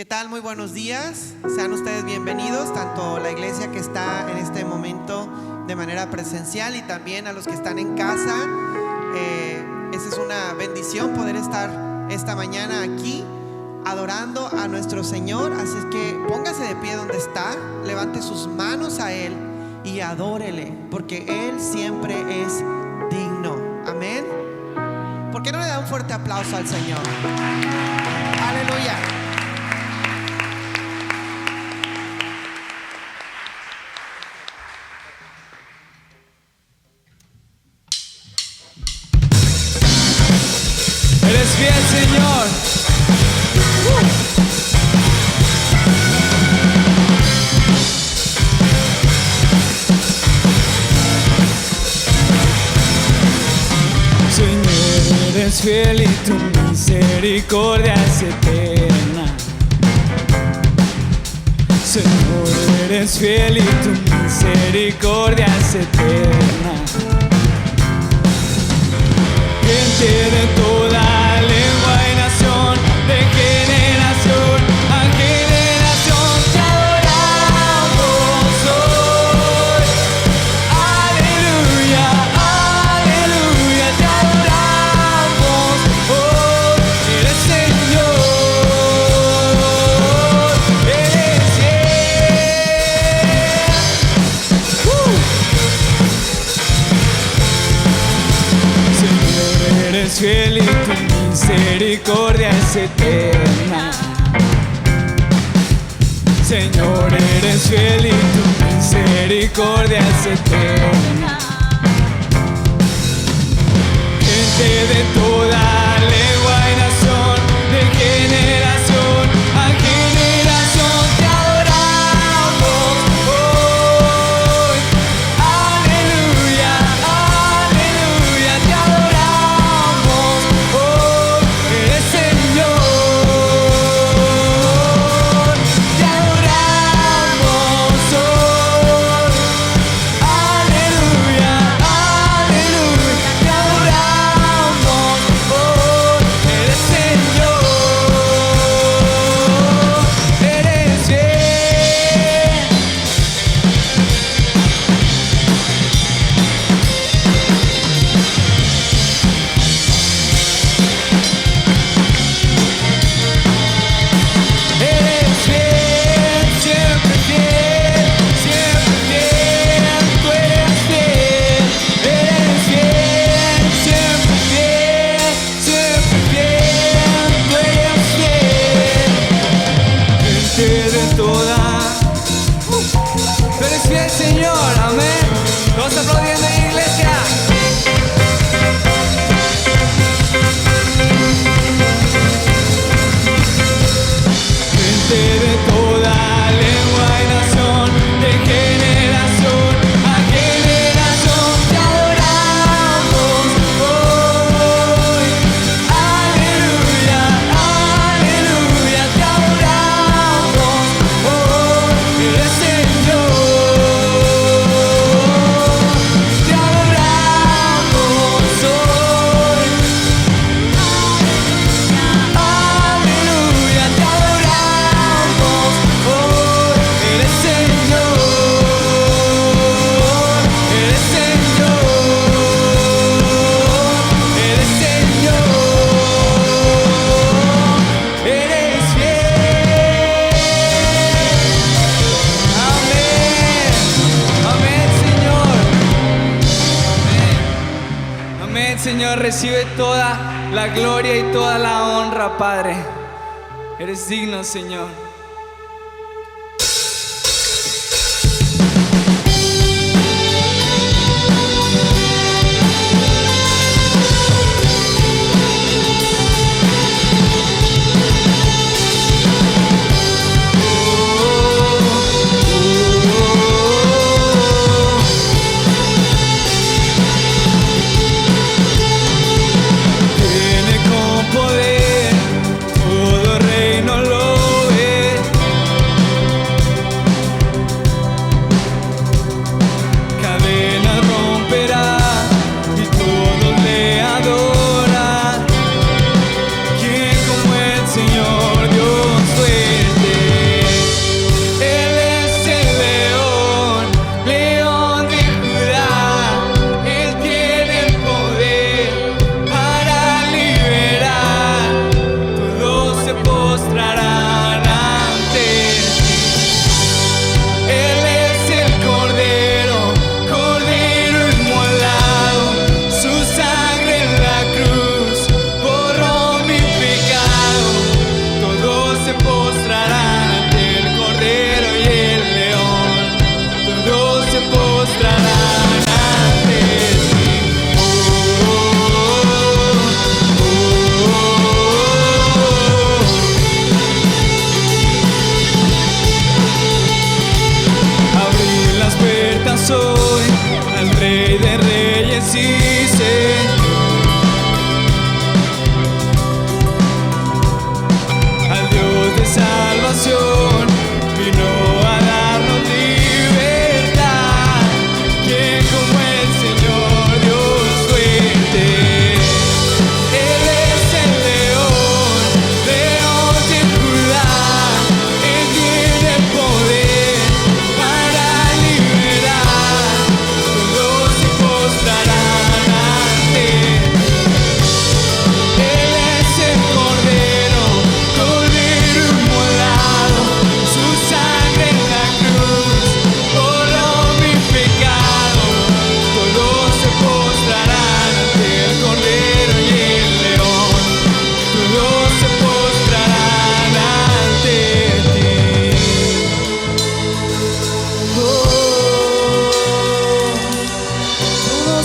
¿Qué tal? Muy buenos días. Sean ustedes bienvenidos, tanto la iglesia que está en este momento de manera presencial y también a los que están en casa. Esa es una bendición poder estar esta mañana aquí adorando a nuestro Señor. Así es que póngase de pie donde está, levante sus manos a Él y adórele, porque Él siempre es digno. Amén. ¿Por qué no le da un fuerte aplauso al Señor? Aleluya. Eres fiel, Señor. Señor, eres fiel y tu misericordia es eterna. Señor, eres fiel y tu misericordia es eterna. Gente de toda lengua y nación, de generación a generación te adoramos hoy. Aleluya, aleluya, te adoramos hoy. Eres Señor, eres Señor, eres fiel y tu misericordia es eterna. Señor, eres fiel y tu misericordia es eterna. Gente de toda lengua y nación, de generación a generación te adoramos hoy. Aleluya, aleluya, te adoramos hoy. Eres Señor, te adoramos hoy. Aleluya, aleluya, te adoramos hoy. Eres Señor, eres fiel. Eres fiel, siempre fiel, siempre fiel, tú eres fiel. Eres fiel, siempre fiel, siempre fiel, tú eres fiel. Gente de toda, tú eres fiel, Señor, amén. Todos aplaudiendo en iglesia. Gente de toda lengua y nación, de generación a generación te adoramos hoy. Aleluya, aleluya, te adoramos hoy. Eres Señor, te adoramos hoy. Aleluya, te adoramos hoy. Eres Señor, eres Señor, eres Señor, eres fiel. Amén, amén, Señor. Amén, amén, Señor. Recibe toda la gloria y toda la honra, Padre. Eres digno, Señor. Tiene con poder, todo reino lo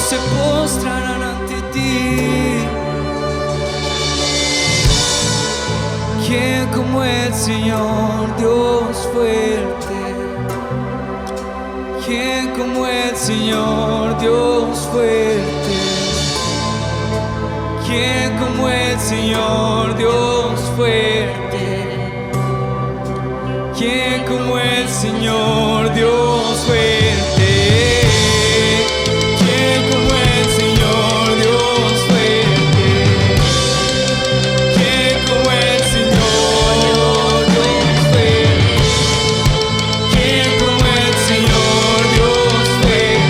se postrarán ante ti. ¿Quién como el Señor, Dios fuerte? ¿Quién como el Señor, Dios fuerte? ¿Quién como el Señor, Dios fuerte? ¿Quién como el Señor, Dios fuerte? ¿Quién como el Señor, Dios fuerte? ¿Quién como el Señor, Dios fuerte? ¿Quién como el Señor, Dios fuerte?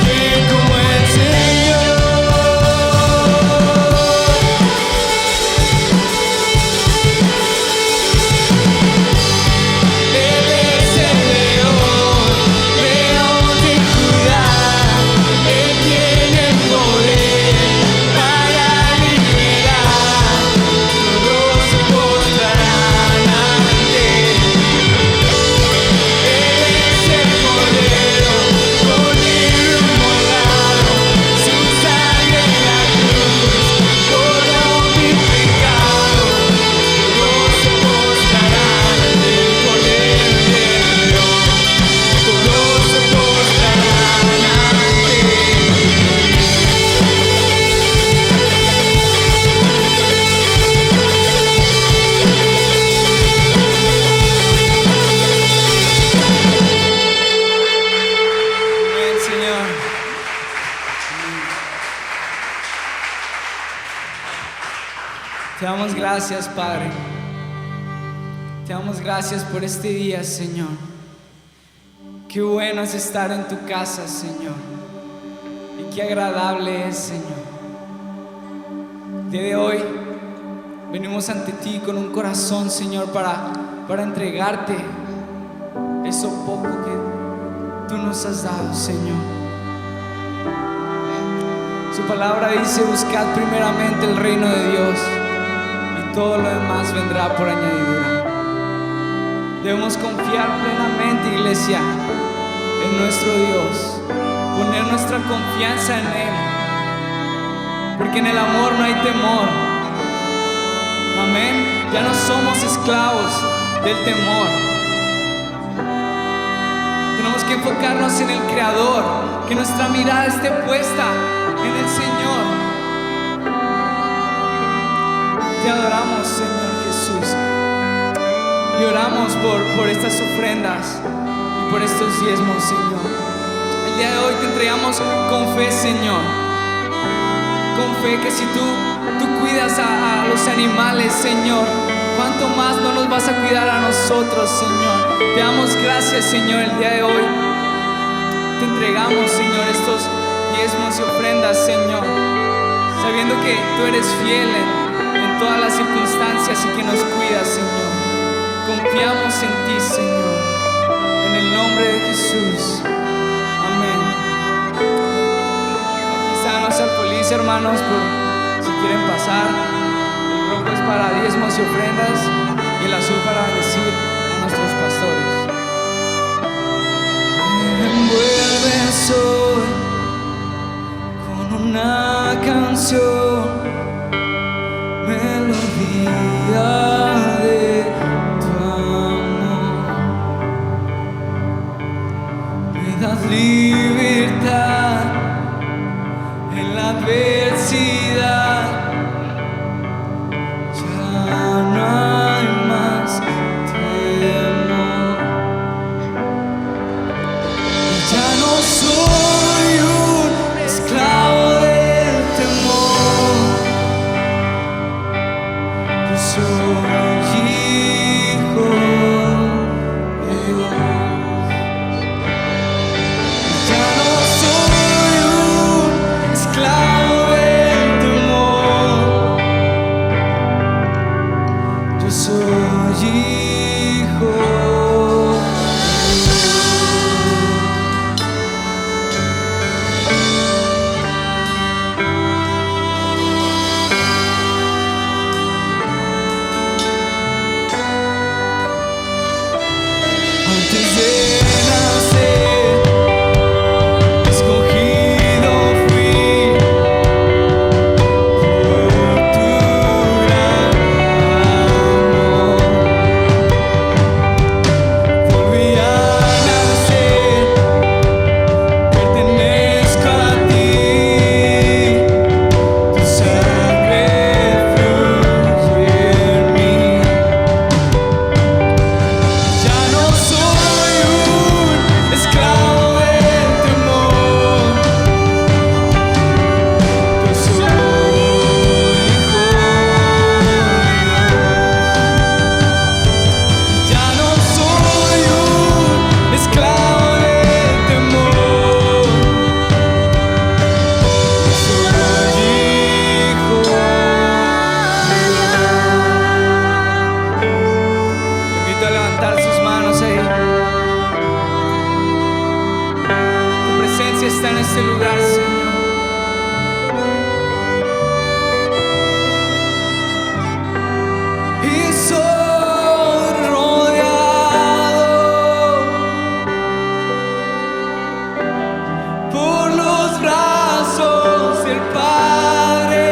¿Quién como el Señor? Te damos gracias, Padre. Te damos gracias por este día, Señor. Qué bueno es estar en tu casa, Señor. Y qué agradable es, Señor. El día de hoy venimos ante ti con un corazón, Señor, para entregarte eso poco que tú nos has dado, Señor. Su palabra dice: buscad primeramente el reino de Dios, todo lo demás vendrá por añadidura. Debemos confiar plenamente, iglesia, en nuestro Dios, poner nuestra confianza en Él, porque en el amor no hay temor. Amén. Ya no somos esclavos del temor. Tenemos que enfocarnos en el Creador, que nuestra mirada esté puesta en el Señor. Te adoramos, Señor Jesús, y oramos por estas ofrendas y por estos diezmos, Señor. El día de hoy te entregamos con fe, Señor, con fe que si tú cuidas a los animales, Señor, ¿cuánto más no nos vas a cuidar a nosotros, Señor? Te damos gracias, Señor, el día de hoy. Te entregamos, Señor, estos diezmos y ofrendas, Señor, sabiendo que tú eres fiel en todas las circunstancias y que nos cuidas, Señor. Confiamos en ti, Señor, en el nombre de Jesús. Amén. Aquí están los alcohólicos, hermanos, por si quieren pasar. El rojo es para diezmos y ofrendas y el azul para bendecir a nuestros pastores. Me envuelves hoy con una canción, melodía de tu amor. Me das libertad en la adversidad. Ya no hay más temor. Ya no soy un esclavo del temor. Soy hijo de Dios. Ya no soy un esclavo del temor. Yo está en este lugar, Señor. Y soy rodeado por los brazos del Padre,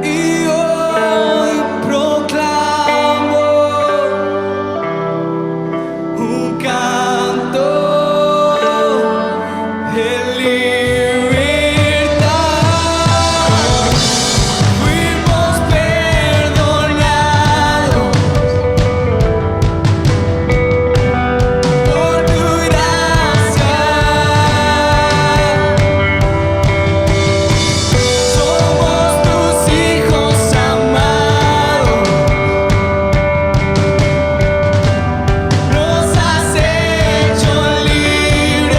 y hoy proclamo un canto de libertad. Fuimos perdonados por tu gracia. Somos tus hijos amados. Nos has hecho libres.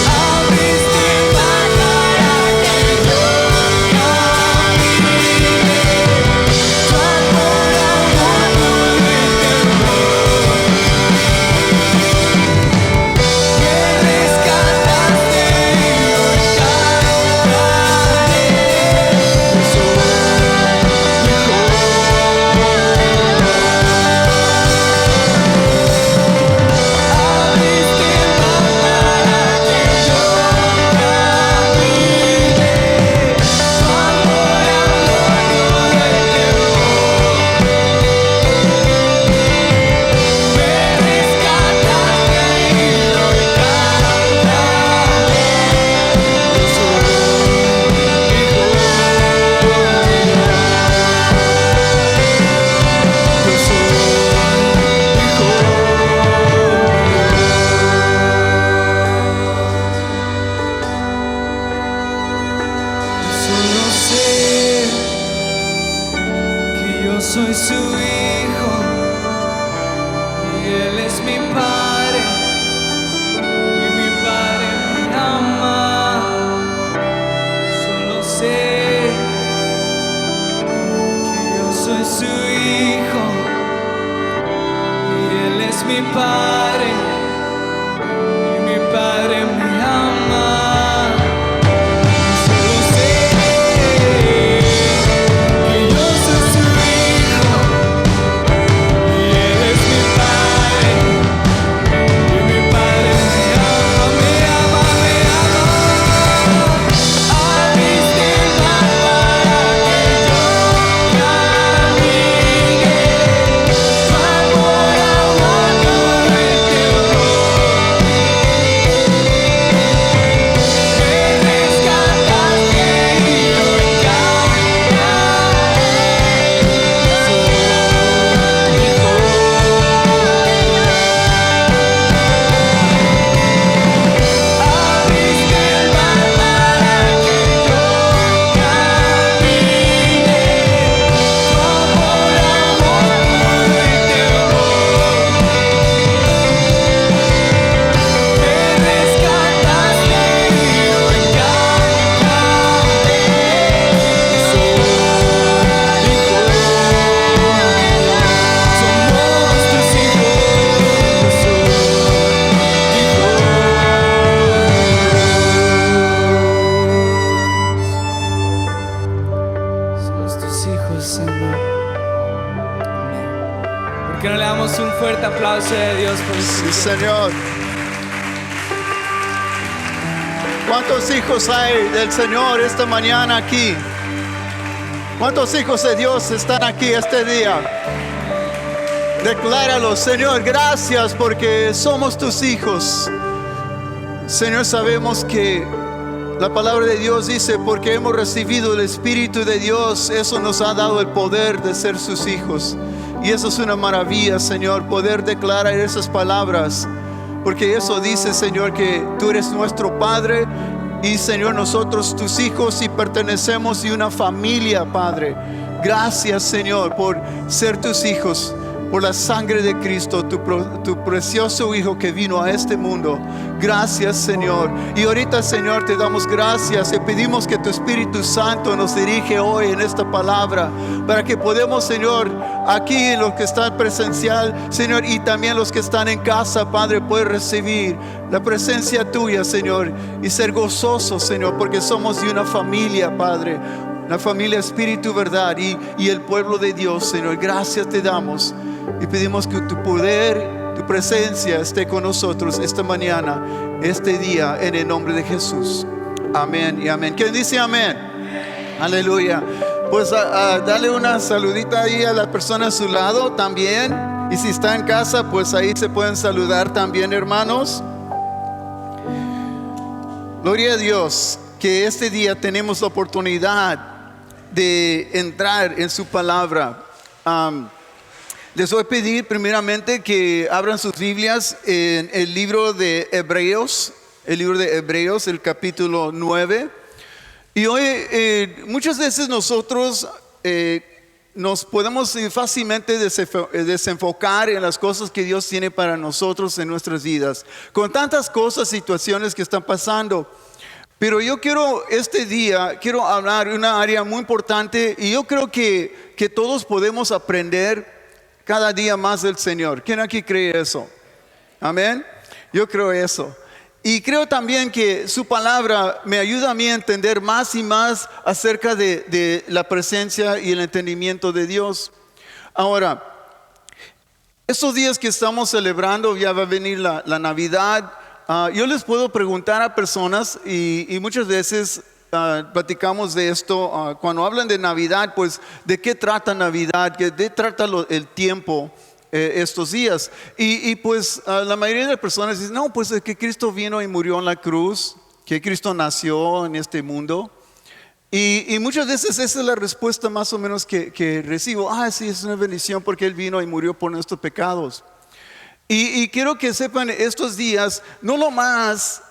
Abriste más para que yo camine. Tu amor ahogado el temor. Me rescataste y hoy cantaré. Soy hijo. Abriste más para que yo camine. Tu amor ahogado el temor. Me rescataste y hoy cantaré. Soy Solo sé que yo soy su hijo y él es mi padre y mi padre me ama. Solo sé que yo soy su hijo y él es mi padre y mi padre me ama. Solo sé que yo soy su hijo y él es mi padre y mi padre me ama, me ama, me ama. Abriste más para que yo camine. Tu amor ahogado el temor. Me rescataste y hoy cantaré. Soy hijo. Abriste el mar para que yo camine. Tu amor ahogado el temor. Me rescataste y hoy cantaré. Soy hijo. Somos tus hijos. Somos tus hijos, Señor. Amén. ¿Por qué no le damos un fuerte aplauso de Dios por Sí, eso? Señor. ¿Cuántos hijos hay del Señor esta mañana aquí? ¿Cuántos hijos de Dios están aquí este día? Decláralo, Señor, gracias porque somos tus hijos. Señor, sabemos que la palabra de Dios dice, porque hemos recibido el Espíritu de Dios, eso nos ha dado el poder de ser sus hijos. Y eso es una maravilla, Señor, poder declarar esas palabras porque eso dice, Señor, que tú eres nuestro Padre y, Señor, nosotros tus hijos y pertenecemos y una familia, Padre. Gracias, Señor, por ser tus hijos, por la sangre de Cristo, tu precioso Hijo que vino a este mundo. Gracias, Señor. Y ahorita, Señor, te damos gracias y pedimos que tu Espíritu Santo nos dirige hoy en esta palabra, para que podamos, Señor, aquí los que están presencial, Señor, y también los que están en casa, Padre, poder recibir la presencia tuya, Señor, y ser gozosos, Señor, porque somos de una familia, Padre, la familia Espíritu, verdad, y el pueblo de Dios, Señor. Gracias te damos y pedimos que tu poder, tu presencia esté con nosotros esta mañana, este día, en el nombre de Jesús. Amén y amén. ¿Quién dice amén? Aleluya. Pues dale una saludita ahí a la persona a su lado también. Y si está en casa, pues ahí se pueden saludar también, hermanos. Gloria a Dios, que este día tenemos la oportunidad de entrar en su palabra. Les voy a pedir primeramente que abran sus Biblias en el libro de Hebreos, el capítulo 9. Y hoy muchas veces nosotros nos podemos fácilmente desenfocar en las cosas que Dios tiene para nosotros en nuestras vidas, con tantas cosas, situaciones que están pasando. Pero yo este día quiero hablar de una área muy importante, y yo creo que todos podemos aprender cada día más del Señor. ¿Quién aquí cree eso? Amén. Yo creo eso. Y creo también que su palabra me ayuda a mí a entender más y más acerca de la presencia y el entendimiento de Dios. Ahora, estos días que estamos celebrando, ya va a venir la Navidad. Yo les puedo preguntar a personas, y muchas veces platicamos de esto, cuando hablan de Navidad, pues ¿de qué trata Navidad? ¿De qué trata el tiempo estos días? Y pues la mayoría de las personas dicen, no, pues es que Cristo vino y murió en la cruz, que Cristo nació en este mundo. Y muchas veces esa es la respuesta más o menos que recibo. Sí, es una bendición porque Él vino y murió por nuestros pecados. Y quiero que sepan estos días, no lo más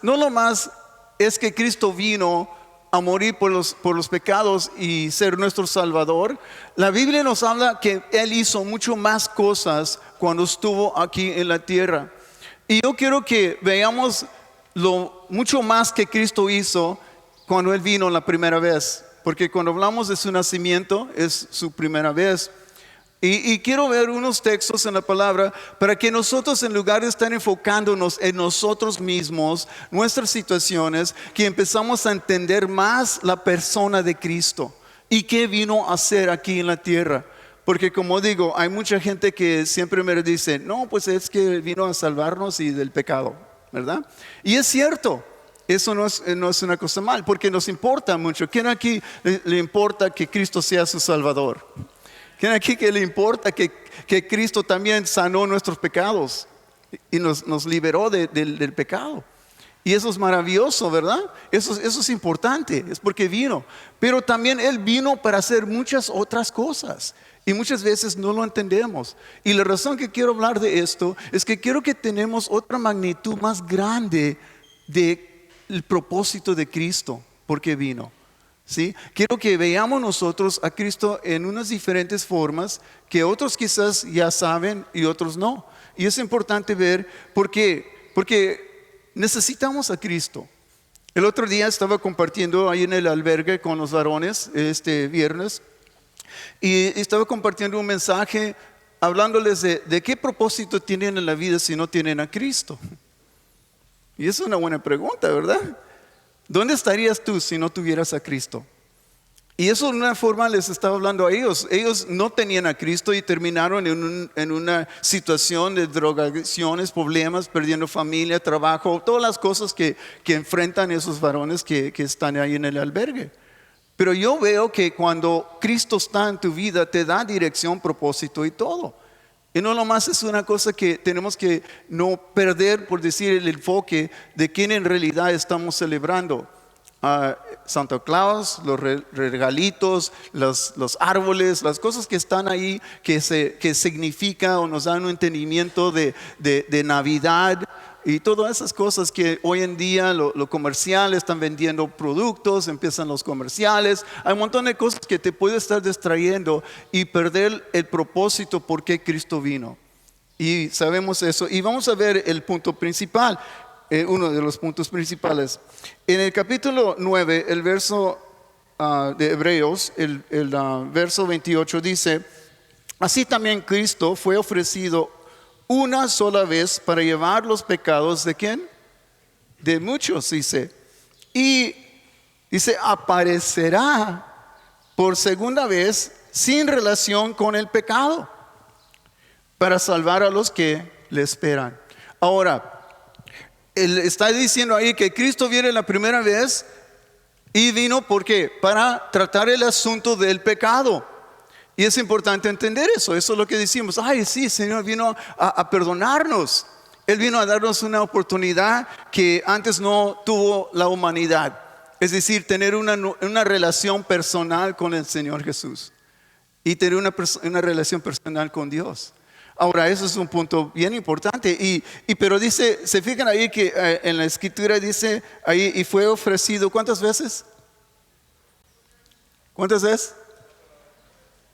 es que Cristo vino a morir por los pecados y ser nuestro Salvador. La Biblia nos habla que Él hizo mucho más cosas cuando estuvo aquí en la tierra. Y yo quiero que veamos lo mucho más que Cristo hizo cuando Él vino la primera vez. Porque cuando hablamos de su nacimiento, es su primera vez. Y quiero ver unos textos en la palabra para que nosotros, en lugar de estar enfocándonos en nosotros mismos, nuestras situaciones, que empezamos a entender más la persona de Cristo y qué vino a hacer aquí en la tierra. Porque como digo, hay mucha gente que siempre me dice, no, pues es que vino a salvarnos y del pecado, ¿verdad? Y es cierto. Eso no es una cosa mal, porque nos importa mucho. ¿Quién aquí le importa que Cristo sea su Salvador? ¿Quién aquí que le importa que Cristo también sanó nuestros pecados y nos liberó del pecado? Y eso es maravilloso, ¿verdad? Eso es importante, es porque vino. Pero también Él vino para hacer muchas otras cosas. Y muchas veces no lo entendemos. Y la razón que quiero hablar de esto es que quiero que tenemos otra magnitud más grande del propósito de Cristo, porque vino. ¿Sí? Quiero que veamos nosotros a Cristo en unas diferentes formas que otros quizás ya saben y otros no. Y es importante ver porque necesitamos a Cristo. El otro día estaba compartiendo ahí en el albergue con los varones este viernes, y estaba compartiendo un mensaje hablándoles de qué propósito tienen en la vida si no tienen a Cristo. Y es una buena pregunta, ¿verdad? ¿Dónde estarías tú si no tuvieras a Cristo? Y eso de una forma les estaba hablando a ellos. Ellos no tenían a Cristo y terminaron en una situación de drogadicciones, problemas, perdiendo familia, trabajo, todas las cosas que enfrentan esos varones que están ahí en el albergue. Pero yo veo que cuando Cristo está en tu vida, te da dirección, propósito y todo. Y no nomás es una cosa que tenemos que no perder, por decir, el enfoque de quién en realidad estamos celebrando. Santa Claus, los regalitos, los árboles, las cosas que están ahí que significa o nos dan un entendimiento de Navidad. y todas esas cosas que hoy en día lo comercial, están vendiendo productos, empiezan los comerciales, hay un montón de cosas que te puede estar distrayendo y perder el propósito por qué Cristo vino. Y sabemos eso, y vamos a ver el punto principal, uno de los puntos principales. En el capítulo 9, el verso de Hebreos, el verso 28 dice: así también Cristo fue ofrecido una sola vez para llevar los pecados ¿de quién? De muchos, dice. Y dice, aparecerá por segunda vez sin relación con el pecado, para salvar a los que le esperan. Ahora, él está diciendo ahí que Cristo viene la primera vez y vino, ¿por qué? Para tratar el asunto del pecado. Y es importante entender eso. Eso es lo que decimos. Ay, sí, el Señor vino a perdonarnos. Él vino a darnos una oportunidad que antes no tuvo la humanidad. Es decir, tener una relación personal con el Señor Jesús. Y tener una relación personal con Dios. Ahora, eso es un punto bien importante. Pero dice, se fijan ahí que en la escritura dice ahí, y fue ofrecido, ¿cuántas veces? ¿Cuántas veces?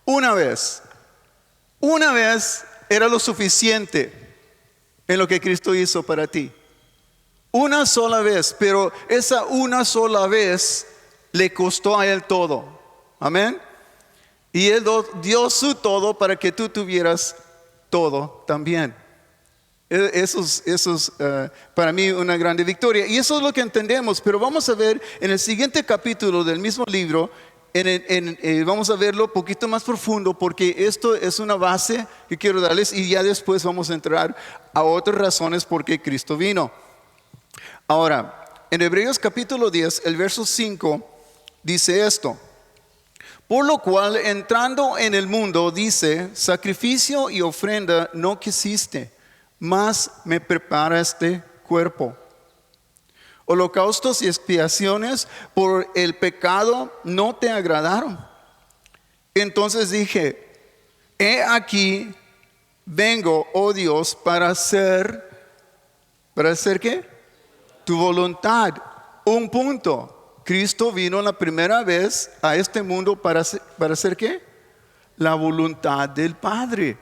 Una vez. Una vez era lo suficiente en lo que Cristo hizo para ti. Una sola vez, pero esa una sola vez le costó a Él todo. Amén. Y Él dio su todo para que tú tuvieras todo también. Eso es para mí una grande victoria. Y eso es lo que entendemos. Pero vamos a ver en el siguiente capítulo del mismo libro. Vamos a verlo un poquito más profundo, porque esto es una base que quiero darles, y ya después vamos a entrar a otras razones por qué Cristo vino. Ahora, en Hebreos capítulo 10, el verso 5 dice esto: por lo cual, entrando en el mundo, dice, sacrificio y ofrenda no quisiste, mas me preparaste cuerpo. Holocaustos y expiaciones por el pecado no te agradaron. Entonces dije, he aquí, vengo, oh Dios, para hacer ¿qué? Tu voluntad. Un punto. Cristo vino la primera vez a este mundo para hacer ¿qué? La voluntad del Padre.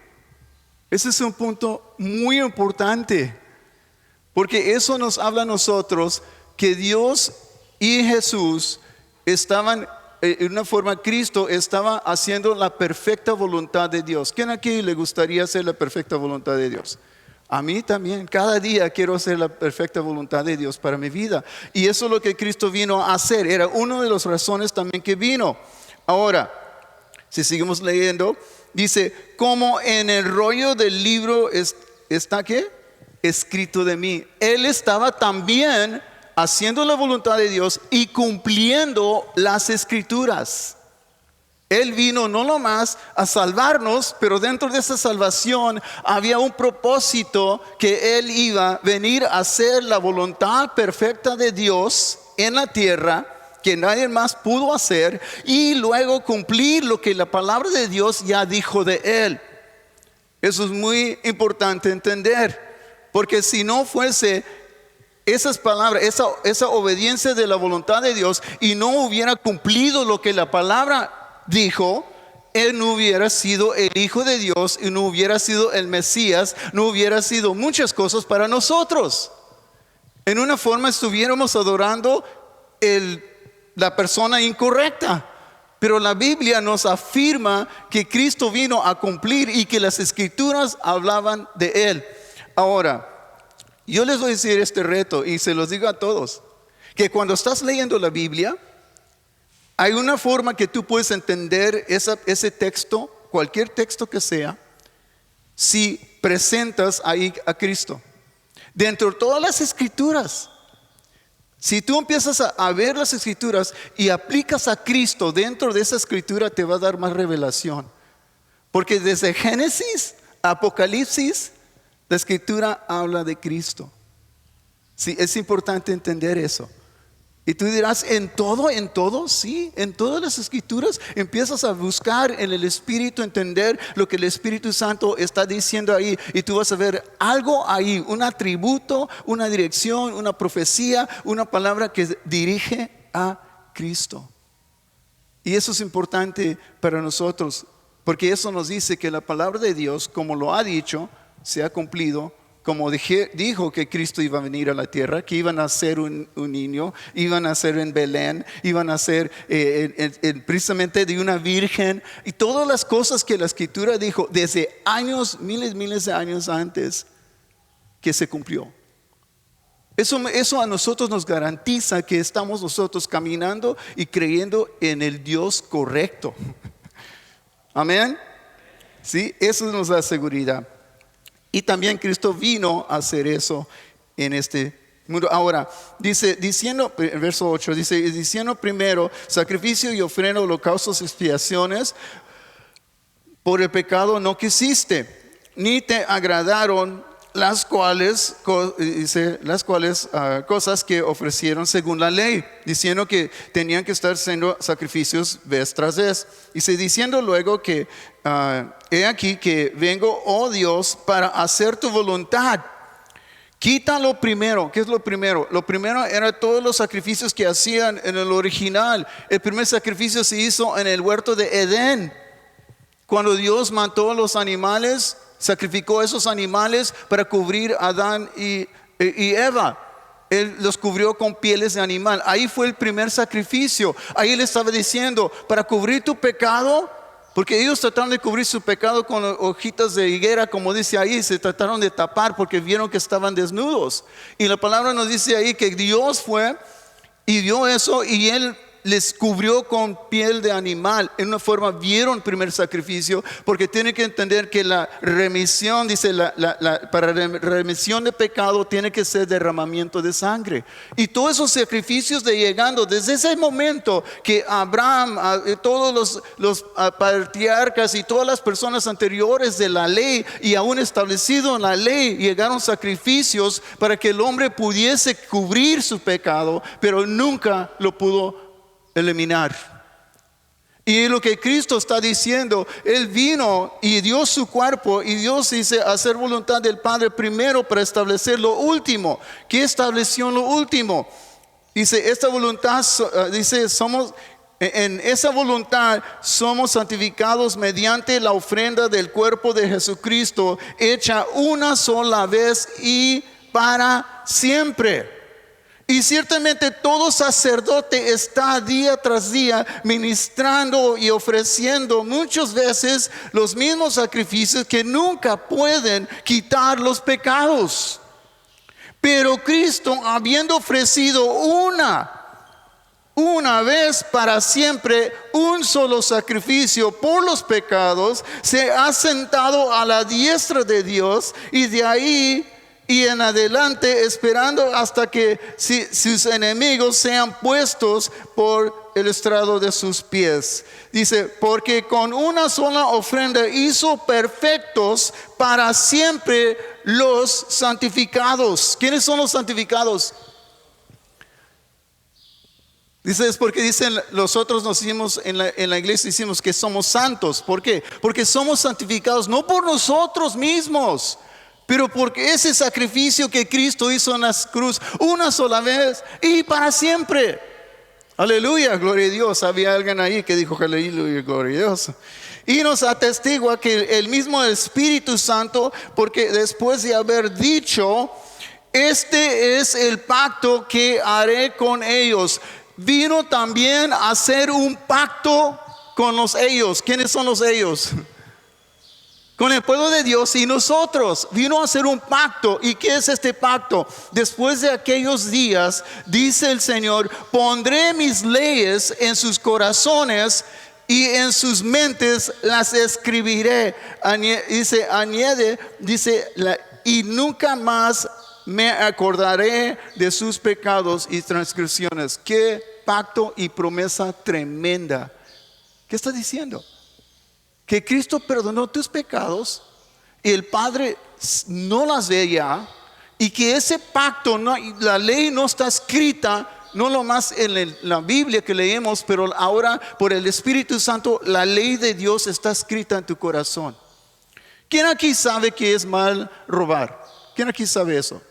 Ese es un punto muy importante. Porque eso nos habla a nosotros que Dios y Jesús estaban, en una forma, Cristo estaba haciendo la perfecta voluntad de Dios. ¿Quién aquí le gustaría hacer la perfecta voluntad de Dios? A mí también, cada día quiero hacer la perfecta voluntad de Dios para mi vida. Y eso es lo que Cristo vino a hacer. Era una de las razones también que vino. Ahora, si seguimos leyendo, dice, como en el rollo del libro está ¿qué? Escrito de mí. Él estaba también haciendo la voluntad de Dios y cumpliendo las escrituras. Él vino no nomás a salvarnos, pero dentro de esa salvación había un propósito, que Él iba a venir a hacer la voluntad perfecta de Dios en la tierra, que nadie más pudo hacer, y luego cumplir lo que la palabra de Dios ya dijo de Él. Eso es muy importante entender. Porque si no fuese esas palabras, esa obediencia de la voluntad de Dios, y no hubiera cumplido lo que la palabra dijo, Él no hubiera sido el Hijo de Dios, y no hubiera sido el Mesías, no hubiera sido muchas cosas para nosotros. En una forma estuviéramos adorando la persona incorrecta. Pero la Biblia nos afirma que Cristo vino a cumplir y que las escrituras hablaban de Él. Ahora, yo les voy a decir este reto, y se los digo a todos, que cuando estás leyendo la Biblia, hay una forma que tú puedes entender ese texto, cualquier texto que sea, si presentas ahí a Cristo. Dentro de todas las escrituras, si tú empiezas a ver las escrituras y aplicas a Cristo dentro de esa escritura, te va a dar más revelación. Porque desde Génesis a Apocalipsis, la escritura habla de Cristo. Sí, es importante entender eso. Y tú dirás, ¿en todo? Sí, en todas las escrituras empiezas a buscar en el Espíritu, entender lo que el Espíritu Santo está diciendo ahí. Y tú vas a ver algo ahí, un atributo, una dirección, una profecía, una palabra que dirige a Cristo. Y eso es importante para nosotros, porque eso nos dice que la palabra de Dios, como lo ha dicho, se ha cumplido. Como dijo que Cristo iba a venir a la tierra, que iban a nacer un niño, iban a nacer en Belén, iban a nacer precisamente de una virgen, y todas las cosas que la Escritura dijo desde años, miles de años antes, que se cumplió. Eso a nosotros nos garantiza que estamos nosotros caminando y creyendo en el Dios correcto. Amén. Sí, eso nos da seguridad. Y también Cristo vino a hacer eso en este mundo. Ahora, diciendo, verso 8, diciendo primero, sacrificio y ofrenda, holocaustos, expiaciones, por el pecado no quisiste, ni te agradaron las cuales cosas que ofrecieron según la ley, diciendo que tenían que estar siendo sacrificios vez tras vez. Diciendo luego que he aquí que vengo, oh Dios, para hacer tu voluntad. Quita lo primero. ¿Qué es lo primero? Lo primero era todos los sacrificios que hacían en el original. El primer sacrificio se hizo en el huerto de Edén, cuando Dios mató a los animales. Sacrificó esos animales para cubrir a Adán y Eva. Él los cubrió con pieles de animal. Ahí fue el primer sacrificio. Ahí él estaba diciendo, para cubrir tu pecado, porque ellos trataron de cubrir su pecado con hojitas de higuera, como dice ahí, se trataron de tapar porque vieron que estaban desnudos. Y la palabra nos dice ahí que Dios fue y vio eso, y él les cubrió con piel de animal. En una forma vieron el primer sacrificio, porque tienen que entender que la remisión, dice para remisión de pecado tiene que ser derramamiento de sangre. Y todos esos sacrificios de llegando desde ese momento que Abraham, todos los patriarcas y todas las personas anteriores de la ley, y aún establecido en la ley, llegaron sacrificios para que el hombre pudiese cubrir su pecado, pero nunca lo pudo eliminar. Y lo que Cristo está diciendo, Él vino y dio su cuerpo, y Dios dice hacer voluntad del Padre primero para establecer lo último. ¿Qué estableció lo último? Dice, esta voluntad, dice, en esa voluntad somos santificados mediante la ofrenda del cuerpo de Jesucristo, hecha una sola vez y para siempre. Y ciertamente todo sacerdote está día tras día ministrando y ofreciendo muchas veces los mismos sacrificios que nunca pueden quitar los pecados. Pero Cristo, habiendo ofrecido una vez para siempre un solo sacrificio por los pecados, se ha sentado a la diestra de Dios, y de ahí y en adelante esperando hasta que sus enemigos sean puestos por el estrado de sus pies. Dice, porque con una sola ofrenda hizo perfectos para siempre los santificados. ¿Quiénes son los santificados? Dice, es porque dicen, nosotros nos hicimos en la iglesia, decimos que somos santos. ¿Por qué? Porque somos santificados no por nosotros mismos, pero porque ese sacrificio que Cristo hizo en la cruz una sola vez y para siempre. Aleluya, gloria a Dios. Había alguien ahí que dijo aleluya, gloria a Dios. Y nos atestigua que el mismo Espíritu Santo, porque después de haber dicho, este es el pacto que haré con ellos, vino también a hacer un pacto con los ellos. ¿Quiénes son los ellos? Con el pueblo de Dios y nosotros. Vino a hacer un pacto. ¿Y qué es este pacto? Después de aquellos días, dice el Señor, pondré mis leyes en sus corazones y en sus mentes las escribiré. Y nunca más me acordaré de sus pecados y transgresiones. Qué pacto y promesa tremenda. ¿Qué está diciendo? Que Cristo perdonó tus pecados y el Padre no las ve ya, y que ese pacto, la ley no está escrita no nomás en la Biblia que leemos, pero ahora por el Espíritu Santo la ley de Dios está escrita en tu corazón. ¿Quién aquí sabe que es mal robar? ¿Quién aquí sabe eso?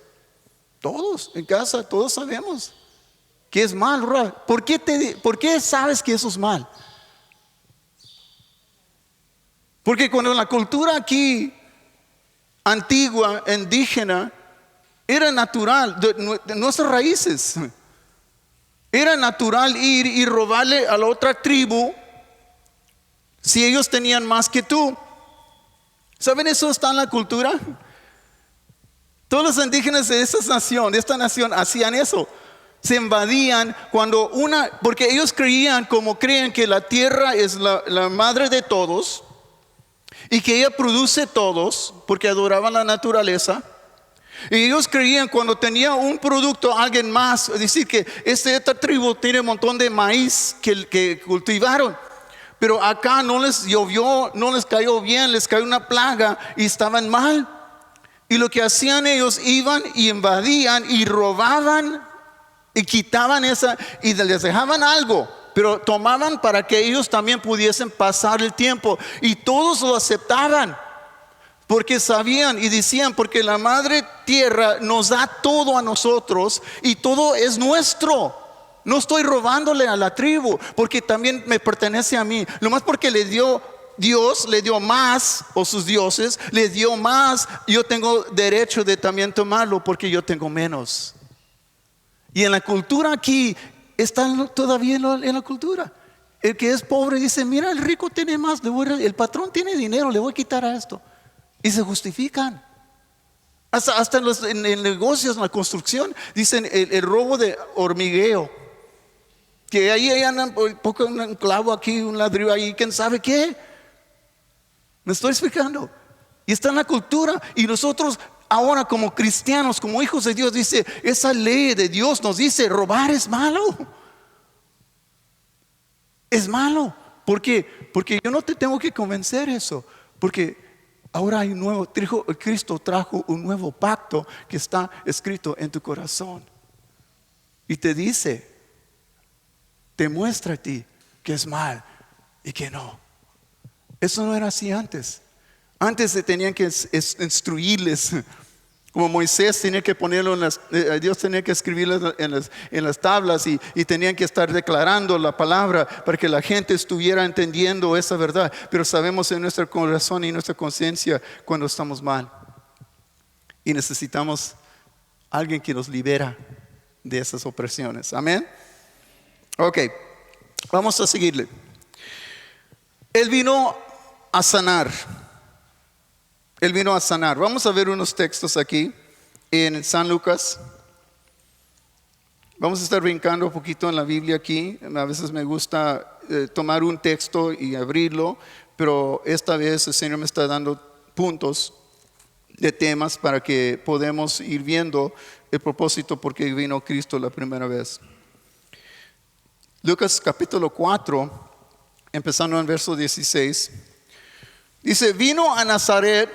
Todos, en casa, todos sabemos que es mal robar. ¿Por qué sabes que eso es mal? Porque cuando la cultura aquí antigua, indígena, era natural, de nuestras raíces, era natural ir y robarle a la otra tribu si ellos tenían más que tú. ¿Saben eso está en la cultura? Todos los indígenas de esta nación hacían eso. Se invadían porque ellos creen que la tierra es la madre de todos y que ella produce todos, porque adoraban la naturaleza. Y ellos creían cuando tenía un producto alguien más, es decir, que esta tribu tiene un montón de maíz que cultivaron, pero acá no les llovió, no les cayó bien, les cayó una plaga y estaban mal. Y lo que hacían ellos, iban y invadían y robaban y quitaban y les dejaban algo, pero tomaban para que ellos también pudiesen pasar el tiempo. Y todos lo aceptaban, porque sabían y decían, porque la madre tierra nos da todo a nosotros y todo es nuestro. No estoy robándole a la tribu, porque también me pertenece a mí. Lo más porque Dios le dio más, o sus dioses le dio más, yo tengo derecho de también tomarlo porque yo tengo menos. Y en la cultura aquí, están todavía en la cultura. El que es pobre dice, mira, el rico tiene más, el patrón tiene dinero, le voy a quitar a esto. Y se justifican. Hasta en negocios, en la construcción, dicen el robo de hormigueo. Que ahí andan un clavo aquí, un ladrillo ahí, quién sabe qué. Me estoy explicando. Y está en la cultura. Y nosotros ahora como cristianos, como hijos de Dios, dice, esa ley de Dios nos dice, robar es malo. Es malo. ¿Por qué? Porque yo no te tengo que convencer eso. Porque ahora hay Cristo trajo un nuevo pacto que está escrito en tu corazón. Y te dice, te muestra a ti que es mal y que no. Eso no era así antes. Antes se tenían que instruirles. Como Moisés tenía que ponerlo Dios tenía que escribirlo en las tablas y tenían que estar declarando la palabra para que la gente estuviera entendiendo esa verdad. Pero sabemos en nuestro corazón y nuestra conciencia cuando estamos mal. Y necesitamos alguien que nos libera de esas opresiones. Amén. Ok, vamos a seguirle. Él vino a sanar. Él vino a sanar. Vamos a ver unos textos aquí en San Lucas. Vamos a estar brincando un poquito en la Biblia aquí. A veces me gusta tomar un texto y abrirlo, pero esta vez el Señor me está dando puntos de temas para que podamos ir viendo el propósito porque vino Cristo la primera vez. Lucas capítulo 4, empezando en verso 16. Dice, vino a Nazaret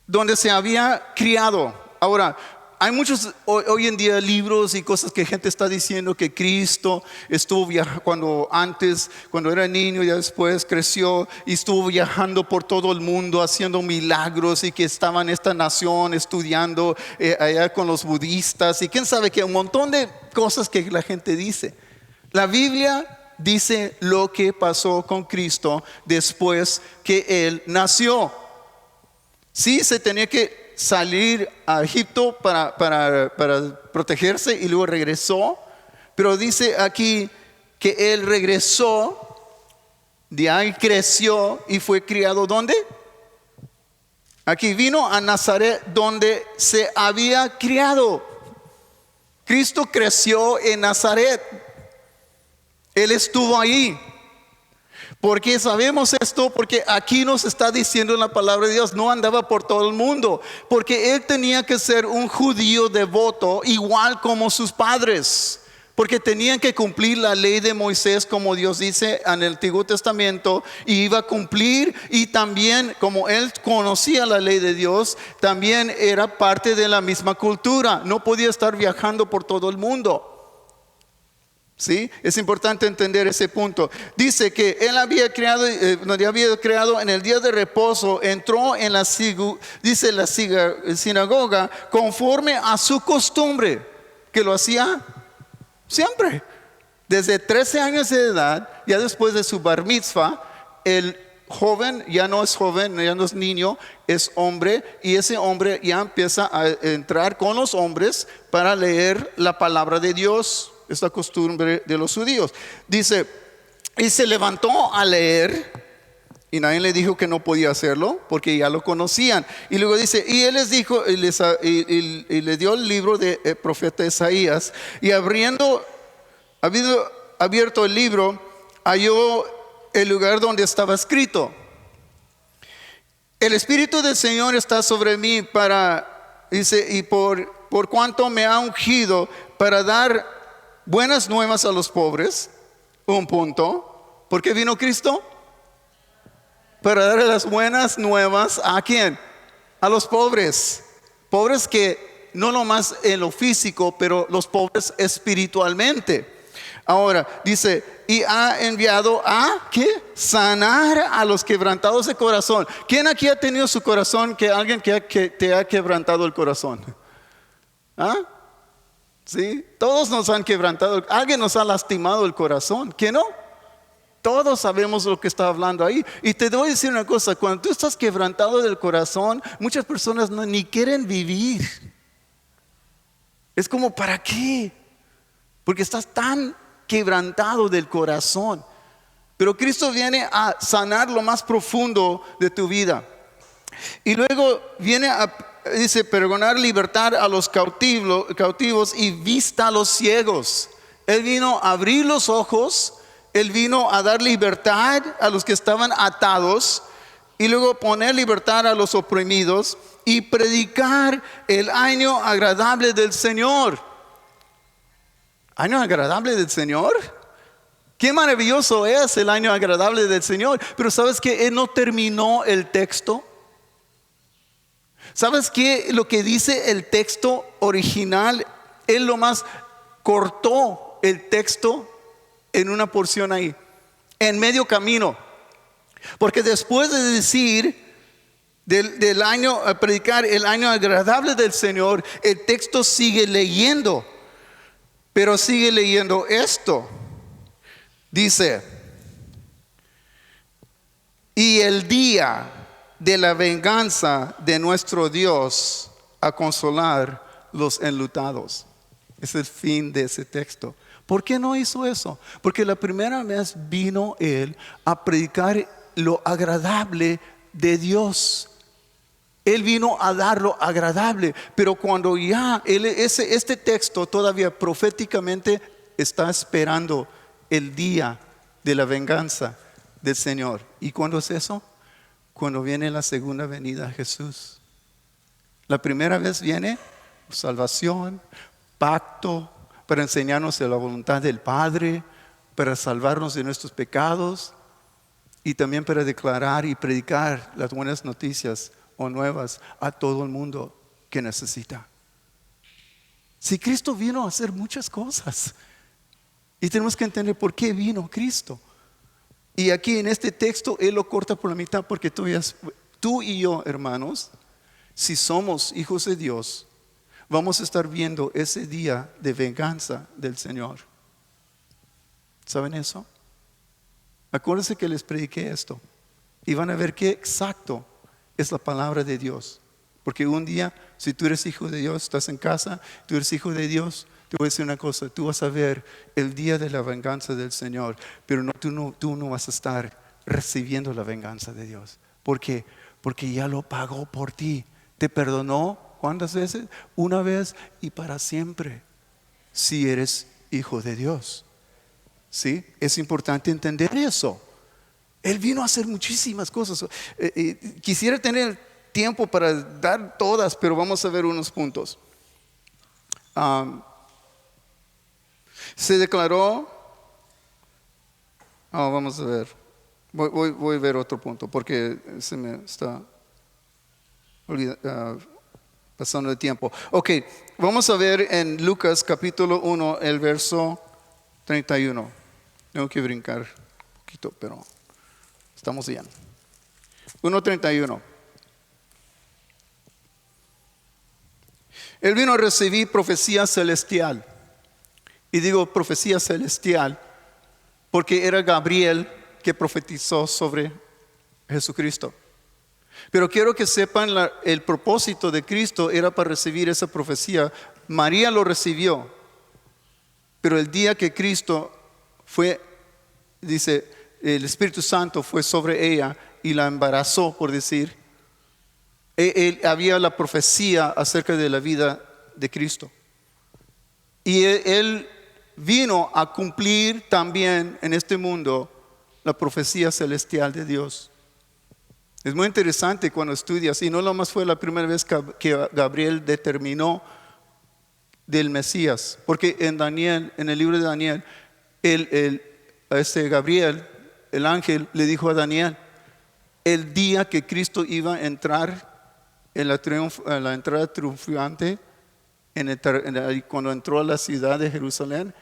donde se había criado. Ahora, hay muchos hoy en día libros y cosas que gente está diciendo que Cristo estuvo viajando cuando era niño y después creció y estuvo viajando por todo el mundo haciendo milagros y que estaba en esta nación estudiando allá con los budistas y quién sabe que un montón de cosas que la gente dice. La Biblia dice lo que pasó con Cristo después que Él nació. Sí, se tenía que salir a Egipto para protegerse y luego regresó. Pero dice aquí que Él regresó, de ahí creció y fue criado ¿dónde? Aquí vino a Nazaret donde se había criado. Cristo creció en Nazaret. Él estuvo ahí. Porque sabemos esto, porque aquí nos está diciendo en la palabra de Dios, no andaba por todo el mundo, porque él tenía que ser un judío devoto igual como sus padres, porque tenían que cumplir la ley de Moisés como Dios dice en el Antiguo Testamento, y iba a cumplir, y también como él conocía la ley de Dios, también era parte de la misma cultura, no podía estar viajando por todo el mundo. ¿Sí? Es importante entender ese punto. Dice que él había creado en el día de reposo, entró en la sinagoga conforme a su costumbre, que lo hacía siempre. Desde 13 años de edad, ya después de su bar mitzvah, el joven ya no es joven, ya no es niño, es hombre, y ese hombre ya empieza a entrar con los hombres para leer la palabra de Dios. Es la costumbre de los judíos. Dice, y se levantó a leer, y nadie le dijo que no podía hacerlo, porque ya lo conocían. Y luego dice, y él les dijo, y le dio el libro del profeta Isaías, y habiendo abierto el libro, halló el lugar donde estaba escrito: el Espíritu del Señor está sobre mí dice, y por cuanto me ha ungido para dar buenas nuevas a los pobres. Un punto. ¿Por qué vino Cristo? Para dar las buenas nuevas ¿a quién? A los pobres. Pobres que no nomás en lo físico, pero los pobres espiritualmente. Ahora dice, y ha enviado a ¿qué? Sanar a los quebrantados de corazón. ¿Quién aquí ha tenido su corazón alguien que te ha quebrantado el corazón? ¿Ah? ¿Sí? Todos nos han quebrantado, alguien nos ha lastimado el corazón, ¿quién no? Todos sabemos lo que está hablando ahí. Y te voy a decir una cosa, cuando tú estás quebrantado del corazón, muchas personas ni quieren vivir. Es como, ¿para qué? Porque estás tan quebrantado del corazón. Pero Cristo viene a sanar lo más profundo de tu vida. Y luego viene dice, pregonar libertad a los cautivos y vista a los ciegos. Él vino a abrir los ojos, él vino a dar libertad a los que estaban atados, y luego poner libertad a los oprimidos y predicar el año agradable del Señor. ¿Año agradable del Señor? Qué maravilloso es el año agradable del Señor. Pero ¿sabes que Él no terminó el texto? ¿Sabes qué? Lo que dice el texto original, Él nomás cortó el texto en una porción ahí, en medio camino. Porque después de decir del año, a predicar el año agradable del Señor, el texto sigue leyendo. Pero sigue leyendo esto. Dice, y el día de la venganza de nuestro Dios a consolar los enlutados. Es el fin de ese texto. ¿Por qué no hizo eso? Porque la primera vez vino Él a predicar lo agradable de Dios. Él vino a dar lo agradable. Pero cuando ya este texto todavía proféticamente está esperando el día de la venganza del Señor. ¿Y cuándo es eso? Cuando viene la segunda venida de Jesús. La primera vez viene salvación, pacto, para enseñarnos de la voluntad del Padre, para salvarnos de nuestros pecados y también para declarar y predicar las buenas noticias o nuevas a todo el mundo que necesita. Si Cristo vino a hacer muchas cosas, y tenemos que entender por qué vino Cristo. Y aquí en este texto Él lo corta por la mitad, porque tú y yo, hermanos, si somos hijos de Dios, vamos a estar viendo ese día de venganza del Señor. ¿Saben eso? Acuérdense que les prediqué esto, y van a ver qué exacto es la palabra de Dios. Porque un día, si tú eres hijo de Dios, estás en casa, tú eres hijo de Dios, te voy a decir una cosa, tú vas a ver el día de la venganza del Señor, pero tú no vas a estar recibiendo la venganza de Dios. ¿Por qué? Porque ya lo pagó por ti. Te perdonó, ¿cuántas veces? Una vez y para siempre, si eres hijo de Dios. ¿Sí? Es importante entender eso. Él vino a hacer muchísimas cosas. Quisiera tener tiempo para dar todas, pero vamos a ver unos puntos. Se declaró, vamos a ver, voy a ver otro punto porque se me está pasando el tiempo. Ok, vamos a ver en Lucas capítulo 1 el verso 31. Tengo que brincar un poquito, pero estamos bien. 1:31. Él vino a recibir profecía celestial. Y digo profecía celestial porque era Gabriel que profetizó sobre Jesucristo. Pero quiero que sepan el propósito de Cristo era para recibir esa profecía. María lo recibió, pero el día que Cristo fue, dice, el Espíritu Santo fue sobre ella y la embarazó, por decir, había la profecía acerca de la vida de Cristo. Y él vino a cumplir también en este mundo la profecía celestial de Dios. Es muy interesante cuando estudias, y no nomás fue la primera vez que Gabriel determinó del Mesías, porque en Daniel, en el libro de Daniel, Gabriel, el ángel, le dijo a Daniel, el día que Cristo iba a entrar en la entrada triunfante, cuando entró a la ciudad de Jerusalén,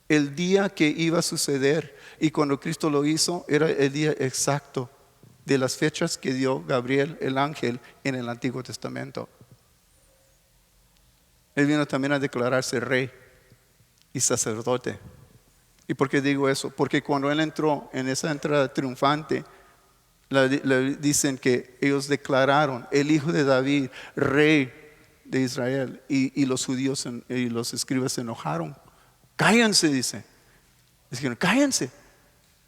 el día que iba a suceder, y cuando Cristo lo hizo, era el día exacto de las fechas que dio Gabriel, el ángel, en el Antiguo Testamento. Él vino también a declararse rey y sacerdote. ¿Y por qué digo eso? Porque cuando él entró en esa entrada triunfante, le dicen que ellos declararon el hijo de David, rey de Israel, y los judíos y los escribas se enojaron. Cállense, dice. Dijeron, cállense.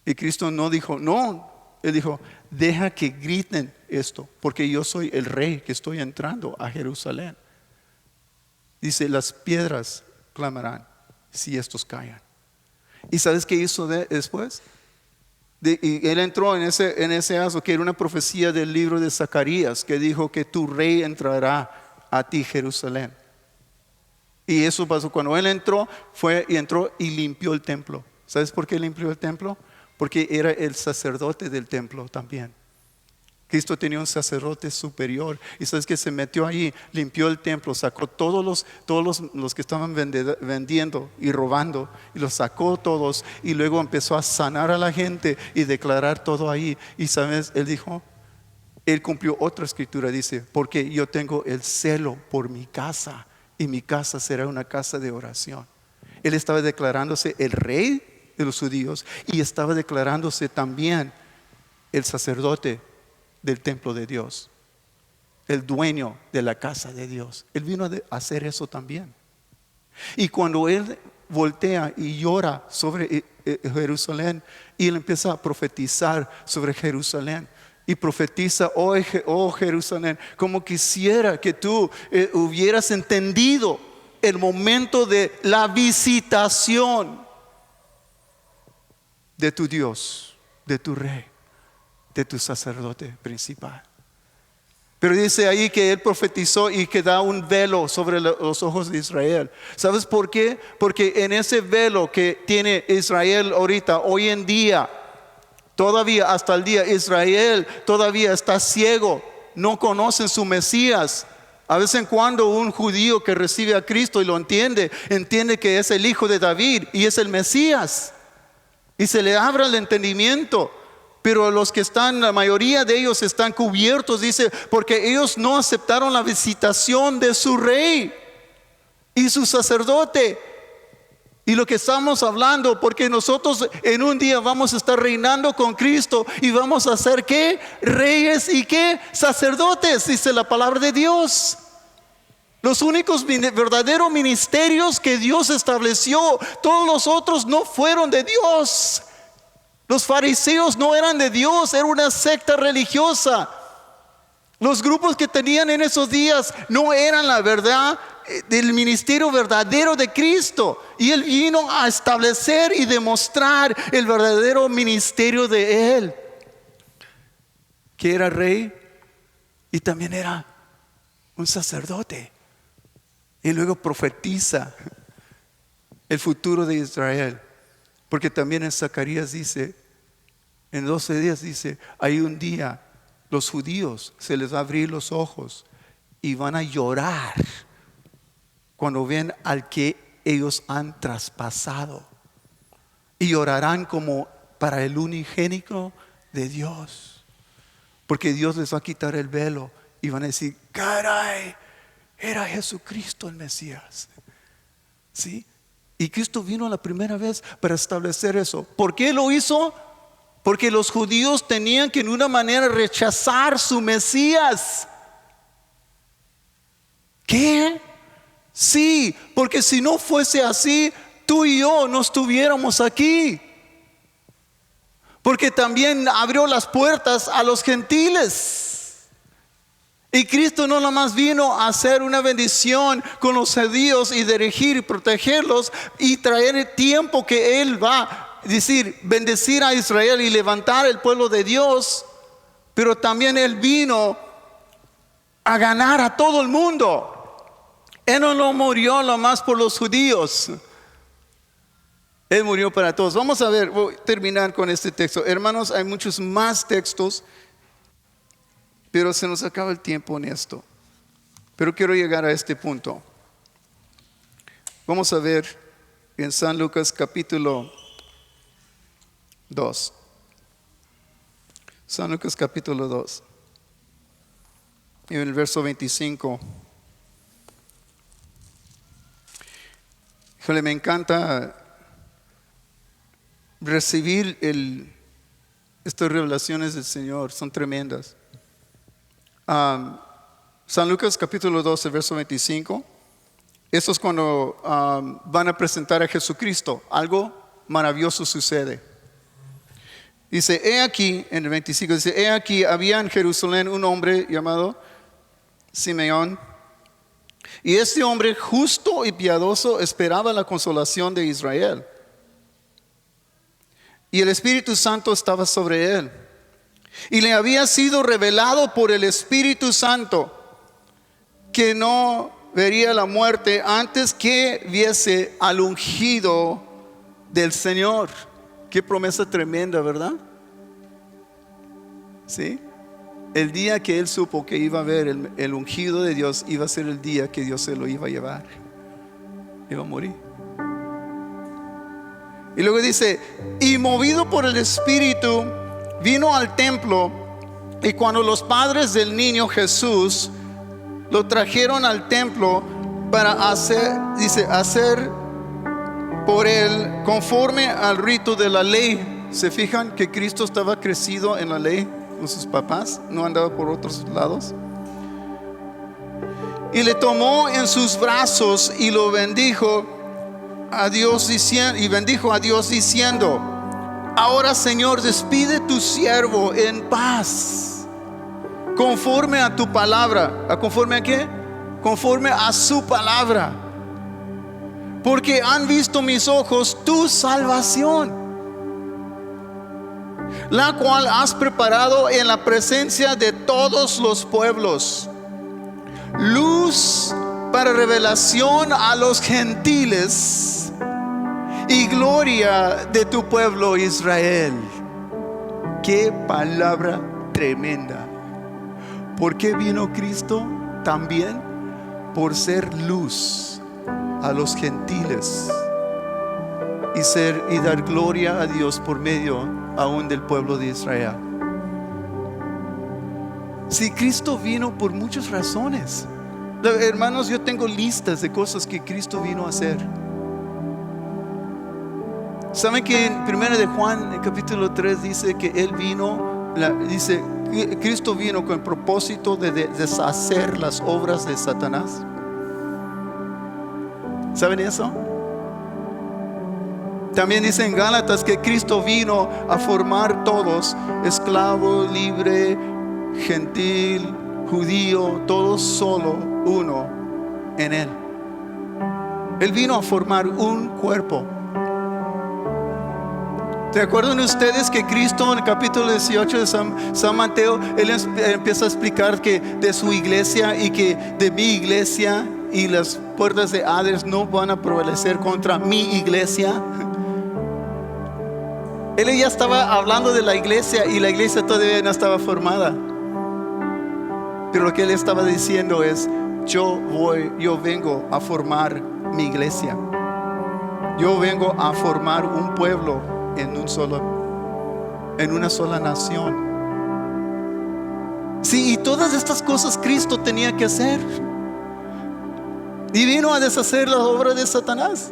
Y Cristo no dijo, no. Él dijo, deja que griten esto, porque yo soy el rey que estoy entrando a Jerusalén. Dice, las piedras clamarán si estos callan. ¿Y sabes qué hizo después? Y él entró en ese aso que era una profecía del libro de Zacarías, que dijo que tu rey entrará a ti, Jerusalén. Y eso pasó cuando él entró y limpió el templo. ¿Sabes por qué limpió el templo? Porque era el sacerdote del templo también. Cristo tenía un sacerdote superior. Y sabes que se metió ahí, limpió el templo, sacó todos los que estaban vendiendo y robando, y los sacó todos, y luego empezó a sanar a la gente y declarar todo ahí. Y sabes, él dijo, él cumplió otra escritura, dice, porque yo tengo el celo por mi casa, y mi casa será una casa de oración. Él estaba declarándose el rey de los judíos, y estaba declarándose también el sacerdote del templo de Dios, el dueño de la casa de Dios. Él vino a hacer eso también. Y cuando él voltea y llora sobre Jerusalén, y él empieza a profetizar sobre Jerusalén, y profetiza, oh Jerusalén, como quisiera que tú hubieras entendido el momento de la visitación de tu Dios, de tu rey, de tu sacerdote principal. Pero dice ahí que él profetizó y que da un velo sobre los ojos de Israel. ¿Sabes por qué? Porque en ese velo que tiene Israel ahorita, hoy en día, todavía hasta el día, Israel todavía está ciego, no conocen su Mesías. A veces en cuando un judío que recibe a Cristo y lo entiende que es el hijo de David y es el Mesías, y se le abre el entendimiento. Pero los que están, la mayoría de ellos están cubiertos, dice, porque ellos no aceptaron la visitación de su rey y su sacerdote. Y lo que estamos hablando, porque nosotros en un día vamos a estar reinando con Cristo y vamos a ser ¿qué? Reyes y ¿qué? Sacerdotes, dice la palabra de Dios. Los únicos verdaderos ministerios que Dios estableció, todos los otros no fueron de Dios. Los fariseos no eran de Dios, era una secta religiosa. Los grupos que tenían en esos días no eran la verdad del ministerio verdadero de Cristo. Y Él vino a establecer y demostrar el verdadero ministerio de Él, que era rey y también era un sacerdote. Y luego profetiza el futuro de Israel. Porque también en Zacarías dice, en 12 días dice, hay un día los judíos se les va a abrir los ojos y van a llorar cuando ven al que ellos han traspasado. y orarán como para el unigénito de Dios. Porque Dios les va a quitar el velo y van a decir, caray, era Jesucristo el Mesías. ¿Sí? Y Cristo vino la primera vez para establecer eso. ¿Por qué lo hizo? Porque los judíos tenían que en una manera rechazar su Mesías. ¿Qué? Sí, porque si no fuese así, tú y yo no estuviéramos aquí. Porque también abrió las puertas a los gentiles. Y Cristo no nomás vino a hacer una bendición con los judíos y dirigir y protegerlos y traer el tiempo que Él va a decir, bendecir a Israel y levantar el pueblo de Dios. Pero también Él vino a ganar a todo el mundo. Él no murió nomás por los judíos. Él murió para todos. Vamos a ver, voy a terminar con este texto. Hermanos, hay muchos más textos, pero se nos acaba el tiempo en esto. Pero quiero llegar a este punto. Vamos a ver en San Lucas capítulo 2. San Lucas capítulo 2. Y en el verso 25. Híjole, me encanta recibir estas revelaciones del Señor, son tremendas. San Lucas capítulo 12, verso 25. Esto es cuando van a presentar a Jesucristo. Algo maravilloso sucede. Dice, he aquí, en el 25, dice, he aquí, había en Jerusalén un hombre llamado Simeón. Y este hombre justo y piadoso esperaba la consolación de Israel. Y el Espíritu Santo estaba sobre él. Y le había sido revelado por el Espíritu Santo que no vería la muerte antes que viese al ungido del Señor. Qué promesa tremenda, ¿verdad? ¿Sí? El día que él supo que iba a ver el ungido de Dios, iba a ser el día que Dios se lo iba a llevar. Iba a morir. Y luego dice, y movido por el Espíritu, vino al templo. Y cuando los padres del niño Jesús lo trajeron al templo para hacer por él conforme al rito de la ley. ¿Se fijan que Cristo estaba crecido en la ley con sus papás? No andaba por otros lados. Y le tomó en sus brazos y lo bendijo a Dios diciendo, ahora, Señor, despide tu siervo en paz, conforme a tu palabra. ¿Conforme a qué? Conforme a su palabra. Porque han visto mis ojos tu salvación, la cual has preparado en la presencia de todos los pueblos, luz para revelación a los gentiles y gloria de tu pueblo Israel. Qué palabra tremenda. ¿Por qué vino Cristo? También por ser luz a los gentiles y dar gloria a Dios por medio aún del pueblo de Israel. Si Cristo vino por muchas razones. Hermanos, yo tengo listas de cosas que Cristo vino a hacer. ¿Saben que en 1 de Juan, en capítulo 3, dice que Él vino, dice, Cristo vino con el propósito de deshacer las obras de Satanás? ¿Saben eso? También dice en Gálatas que Cristo vino a formar todos, esclavo, libre, gentil, judío, todos solo uno en Él. Él vino a formar un cuerpo. ¿Se acuerdan ustedes que Cristo en el capítulo 18 de San Mateo, Él empieza a explicar que de su iglesia y que de mi iglesia y las puertas de Hades no van a prevalecer contra mi iglesia? Él ya estaba hablando de la iglesia y la iglesia todavía no estaba formada. Pero lo que Él estaba diciendo es, yo vengo a formar mi iglesia. Yo vengo a formar un pueblo en una sola nación. Sí, y todas estas cosas Cristo tenía que hacer. Y vino a deshacer la obra de Satanás.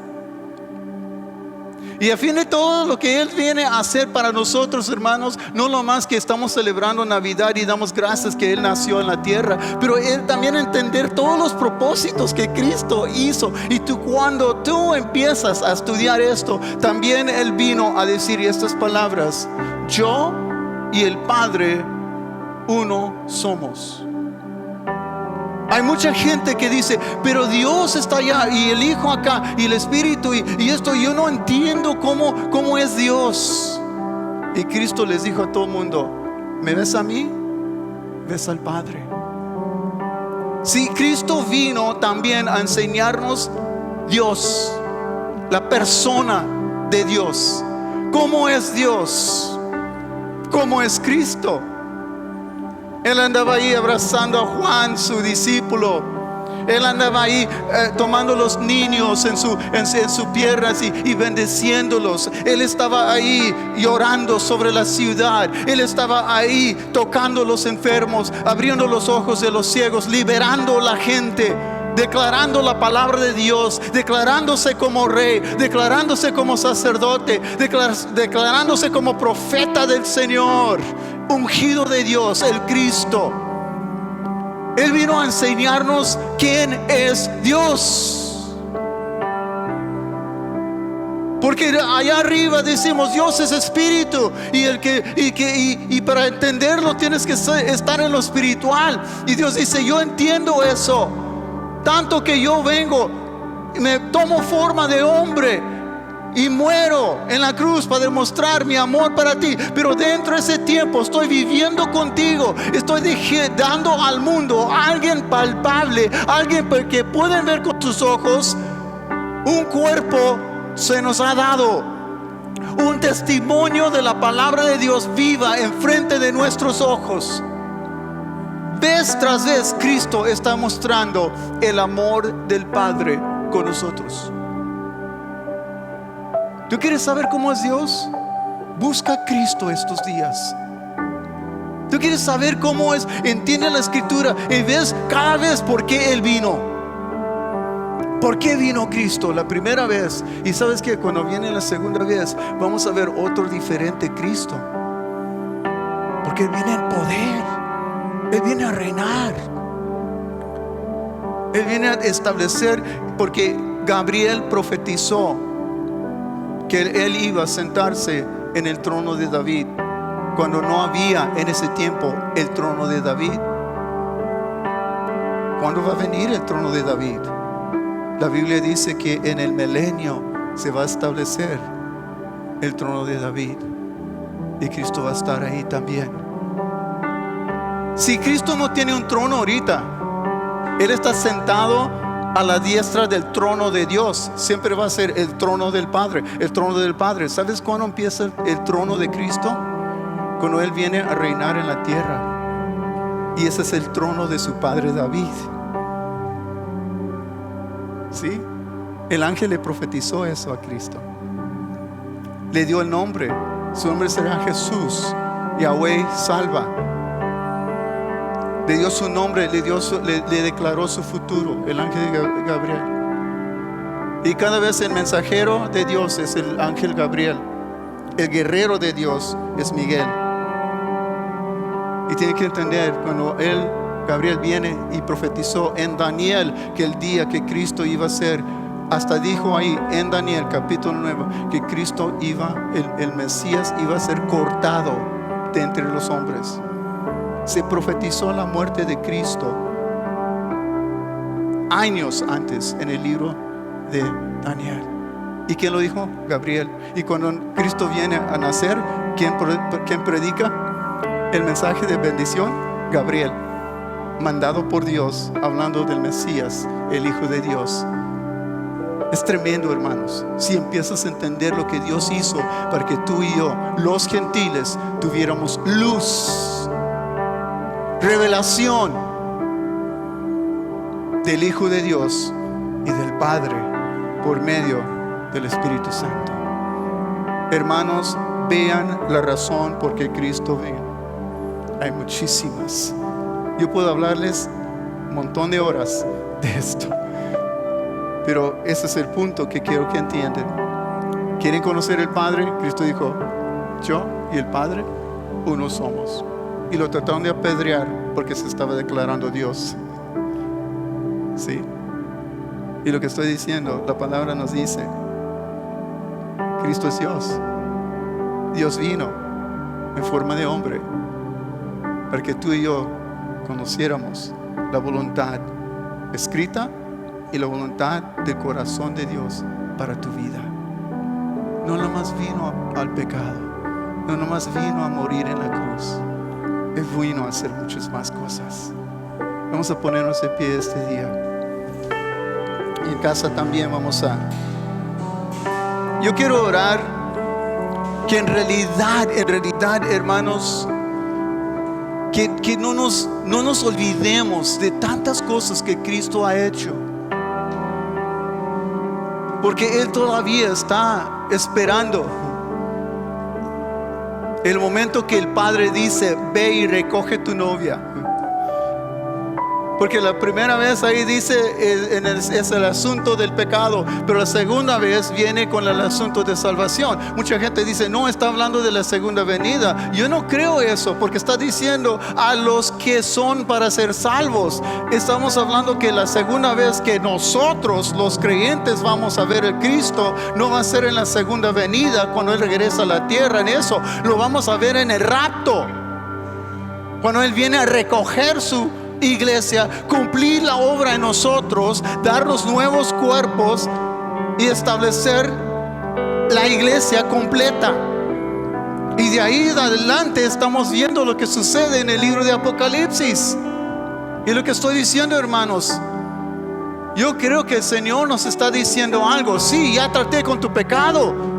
Y a fin de todo lo que Él viene a hacer para nosotros, hermanos, no lo más que estamos celebrando Navidad y damos gracias que Él nació en la tierra, pero Él también entender todos los propósitos que Cristo hizo. Y cuando tú empiezas a estudiar esto, también Él vino a decir estas palabras: yo y el Padre uno somos. Hay mucha gente que dice, pero Dios está allá y el Hijo acá y el Espíritu y esto. Yo no entiendo cómo es Dios. Y Cristo les dijo a todo el mundo: ¿me ves a mí? ¿Ves al Padre? Sí, Cristo vino también a enseñarnos Dios, la persona de Dios. ¿Cómo es Dios? ¿Cómo es Cristo? Él andaba ahí abrazando a Juan, su discípulo. Él andaba ahí tomando los niños en sus piernas y bendeciéndolos. Él estaba ahí llorando sobre la ciudad. Él estaba ahí tocando los enfermos, abriendo los ojos de los ciegos, liberando a la gente, declarando la palabra de Dios, declarándose como rey, declarándose como sacerdote, declarándose como profeta del Señor, ungido de Dios, el Cristo. Él vino a enseñarnos quién es Dios. Porque allá arriba decimos Dios es espíritu, y para entenderlo tienes que estar en lo espiritual. Y Dios dice: yo entiendo eso, tanto que yo vengo, me tomo forma de hombre y muero en la cruz para demostrar mi amor para ti. Pero dentro de ese tiempo estoy viviendo contigo. Estoy dando al mundo alguien palpable, alguien que pueden ver con tus ojos. Un cuerpo se nos ha dado, un testimonio de la palabra de Dios viva enfrente de nuestros ojos. Vez tras vez Cristo está mostrando el amor del Padre con nosotros. ¿Tú quieres saber cómo es Dios? Busca a Cristo estos días. ¿Tú quieres saber cómo es? Entiende la Escritura y ves cada vez por qué Él vino. ¿Por qué vino Cristo la primera vez? Y sabes que cuando viene la segunda vez vamos a ver otro diferente Cristo. Porque Él viene en poder. Él viene a reinar. Él viene a establecer, porque Gabriel profetizó que Él iba a sentarse en el trono de David, cuando no había en ese tiempo el trono de David. ¿Cuándo va a venir el trono de David? La Biblia dice que en el milenio se va a establecer el trono de David, y Cristo va a estar ahí también. Si Cristo no tiene un trono ahorita, Él está sentado a la diestra del trono de Dios. Siempre va a ser el trono del Padre, el trono del Padre. ¿Sabes cuándo empieza el trono de Cristo? Cuando Él viene a reinar en la tierra. Y ese es el trono de su padre David. ¿Sí? El ángel le profetizó eso a Cristo. Le dio el nombre. Su nombre será Jesús. Yahweh salva. Le dio su nombre, le declaró su futuro, el ángel Gabriel. Y cada vez el mensajero de Dios es el ángel Gabriel. El guerrero de Dios es Miguel. Y tiene que entender, cuando Gabriel viene y profetizó en Daniel que el día que Cristo iba a ser, hasta dijo ahí en Daniel capítulo 9 que Cristo el Mesías iba a ser cortado de entre los hombres. Se profetizó la muerte de Cristo años antes en el libro de Daniel. ¿Y quién lo dijo? Gabriel. Y cuando Cristo viene a nacer, ¿quién predica el mensaje de bendición? Gabriel, mandado por Dios, hablando del Mesías, el Hijo de Dios. Es tremendo, hermanos, si empiezas a entender lo que Dios hizo para que tú y yo, los gentiles, tuviéramos luz, revelación del Hijo de Dios y del Padre por medio del Espíritu Santo. Hermanos, vean la razón por qué Cristo vino. Hay muchísimas. Yo puedo hablarles un montón de horas de esto, pero ese es el punto que quiero que entiendan. ¿Quieren conocer el Padre? Cristo dijo, yo y el Padre uno somos. Y lo trataron de apedrear porque se estaba declarando Dios. ¿Sí? Y lo que estoy diciendo, la palabra nos dice, Cristo es Dios. Dios vino en forma de hombre para que tú y yo conociéramos la voluntad escrita y la voluntad del corazón de Dios para tu vida. No nomás vino al pecado, no nomás vino a morir en la cruz, Él vino a hacer muchas más cosas. Vamos a ponernos de pie este día. En casa también vamos a... Yo quiero orar que en realidad, hermanos, que no nos olvidemos de tantas cosas que Cristo ha hecho, porque Él todavía está esperando el momento que el Padre dice, ve y recoge tu novia. Porque la primera vez ahí dice es el asunto del pecado, pero la segunda vez viene con el asunto de salvación. Mucha gente dice, no, está hablando de la segunda venida. Yo no creo eso, porque está diciendo a los que son para ser salvos. Estamos hablando que la segunda vez que nosotros, los creyentes, vamos a ver a Cristo, no va a ser en la segunda venida cuando Él regresa a la tierra. En eso lo vamos a ver en el rapto, cuando Él viene a recoger su iglesia, cumplir la obra en nosotros, darnos nuevos cuerpos y establecer la iglesia completa. Y de ahí en adelante estamos viendo lo que sucede en el libro de Apocalipsis. Y lo que estoy diciendo, hermanos, yo creo que el Señor nos está diciendo algo. Sí, ya traté con tu pecado,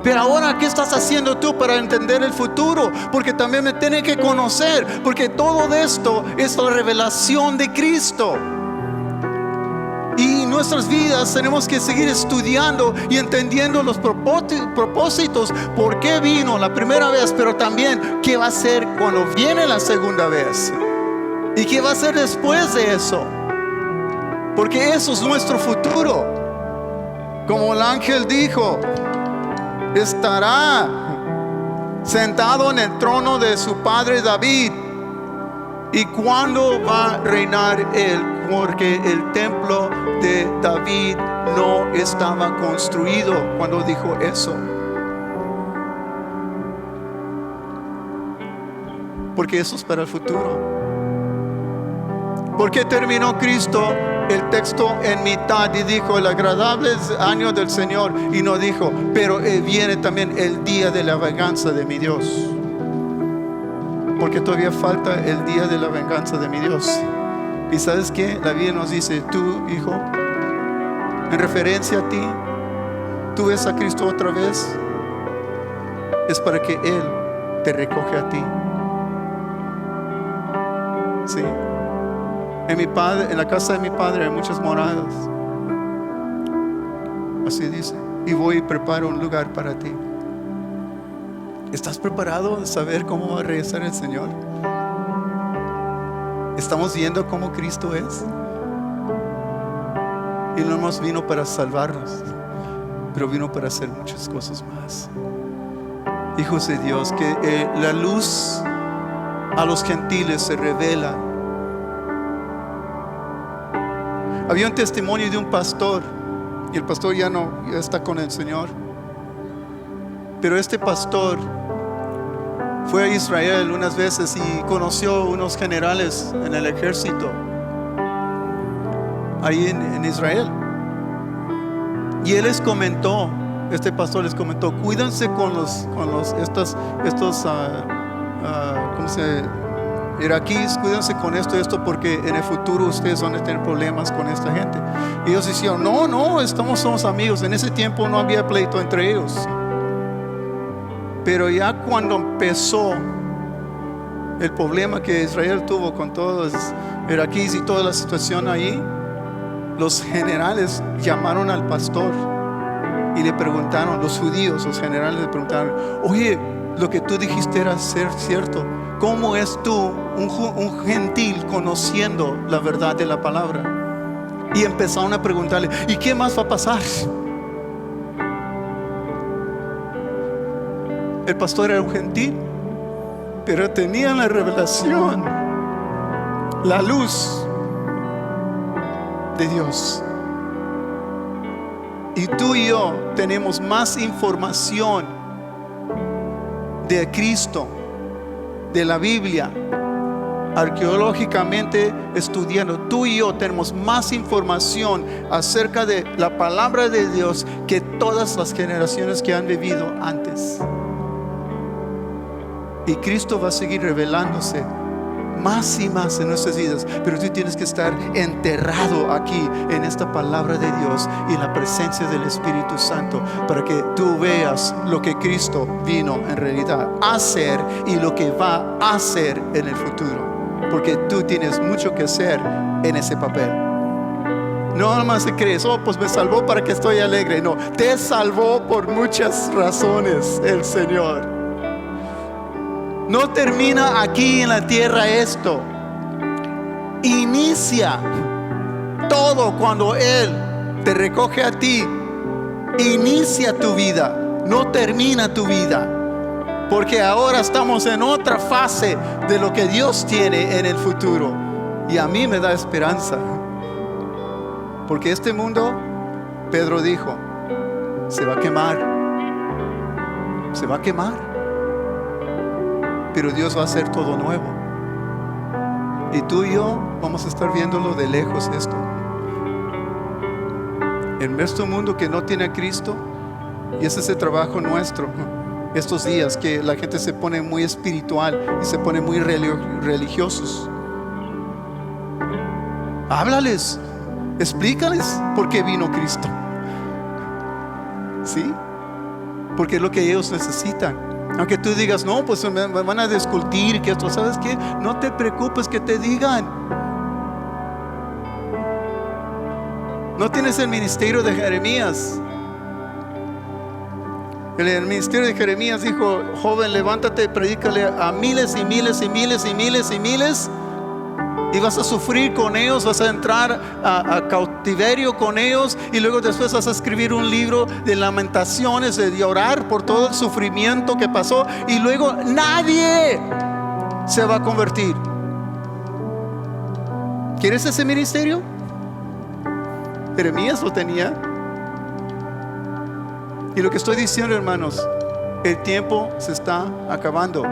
pero ahora, ¿qué estás haciendo tú para entender el futuro? Porque también me tiene que conocer, porque todo esto es la revelación de Cristo. Y en nuestras vidas tenemos que seguir estudiando y entendiendo los propósitos, por qué vino la primera vez, pero también qué va a hacer cuando viene la segunda vez. Y qué va a hacer después de eso. Porque eso es nuestro futuro. Como el ángel dijo, estará sentado en el trono de su padre David. ¿Y cuándo va a reinar él? Porque el templo de David no estaba construido cuando dijo eso. Porque eso es para el futuro. Porque terminó Cristo el texto en mitad y dijo el agradable año del Señor, y no dijo, pero viene también el día de la venganza de mi Dios. Porque todavía falta el día de la venganza de mi Dios. Y ¿sabes qué? La Biblia nos dice, tú, hijo, en referencia a ti, tú ves a Cristo otra vez, es para que Él te recoge a ti. Sí. En la casa de mi padre hay muchas moradas. Así dice. Y voy y preparo un lugar para ti. ¿Estás preparado a saber cómo va a regresar el Señor? ¿Estamos viendo cómo Cristo es? Y no nos vino para salvarnos, pero vino para hacer muchas cosas más. Hijos de Dios, que la luz a los gentiles se revela. Había un testimonio de un pastor, y el pastor ya está con el Señor, pero este pastor fue a Israel unas veces y conoció unos generales en el ejército ahí en Israel, y él les comentó, este pastor les comentó, cuídense con estos ¿cómo se iraquíes, cuídense con esto, porque en el futuro ustedes van a tener problemas con esta gente. Y ellos decían, no, somos amigos. En ese tiempo no había pleito entre ellos. Pero ya cuando empezó el problema que Israel tuvo con todos los iraquíes y toda la situación ahí, los generales llamaron al pastor y le preguntaron, los judíos, los generales le preguntaron, oye, lo que tú dijiste era cierto. ¿Cómo es tú, un gentil, conociendo la verdad de la palabra? Y empezaron a preguntarle, ¿y qué más va a pasar? El pastor era un gentil, pero tenía la revelación, la luz de Dios. Y tú y yo tenemos más información de Cristo, de la Biblia, arqueológicamente estudiando. Tú y yo tenemos más información acerca de la palabra de Dios que todas las generaciones que han vivido antes. Y Cristo va a seguir revelándose más y más en nuestras vidas, pero tú tienes que estar enterrado aquí en esta palabra de Dios y en la presencia del Espíritu Santo, para que tú veas lo que Cristo vino en realidad a hacer y lo que va a hacer en el futuro, porque tú tienes mucho que hacer en ese papel. No nomás te crees, oh, pues me salvó para que estoy alegre. No, te salvó por muchas razones el Señor. No termina aquí en la tierra esto. Inicia todo cuando Él te recoge a ti. Inicia tu vida, no termina tu vida. Porque ahora estamos en otra fase de lo que Dios tiene en el futuro. Y a mí me da esperanza. Porque este mundo, Pedro dijo, se va a quemar. Se va a quemar. Pero Dios va a hacer todo nuevo. Y tú y yo vamos a estar viéndolo de lejos esto. En nuestro mundo que no tiene a Cristo, y ese es el trabajo nuestro estos días, que la gente se pone muy espiritual y se pone muy religiosos. Háblales, explícales por qué vino Cristo. ¿Sí? Porque es lo que ellos necesitan. Aunque tú digas, no, pues me van a discutir, que esto, ¿sabes qué? No te preocupes que te digan. No tienes el ministerio de Jeremías. El ministerio de Jeremías dijo, joven, levántate, predícale a miles y miles y miles y miles y miles. Y vas a sufrir con ellos, vas a entrar a cautiverio con ellos, y luego después vas a escribir un libro de lamentaciones, de llorar por todo el sufrimiento que pasó, y luego nadie se va a convertir. ¿Quieres ese ministerio? Jeremías lo tenía. Y lo que estoy diciendo, hermanos, el tiempo se está acabando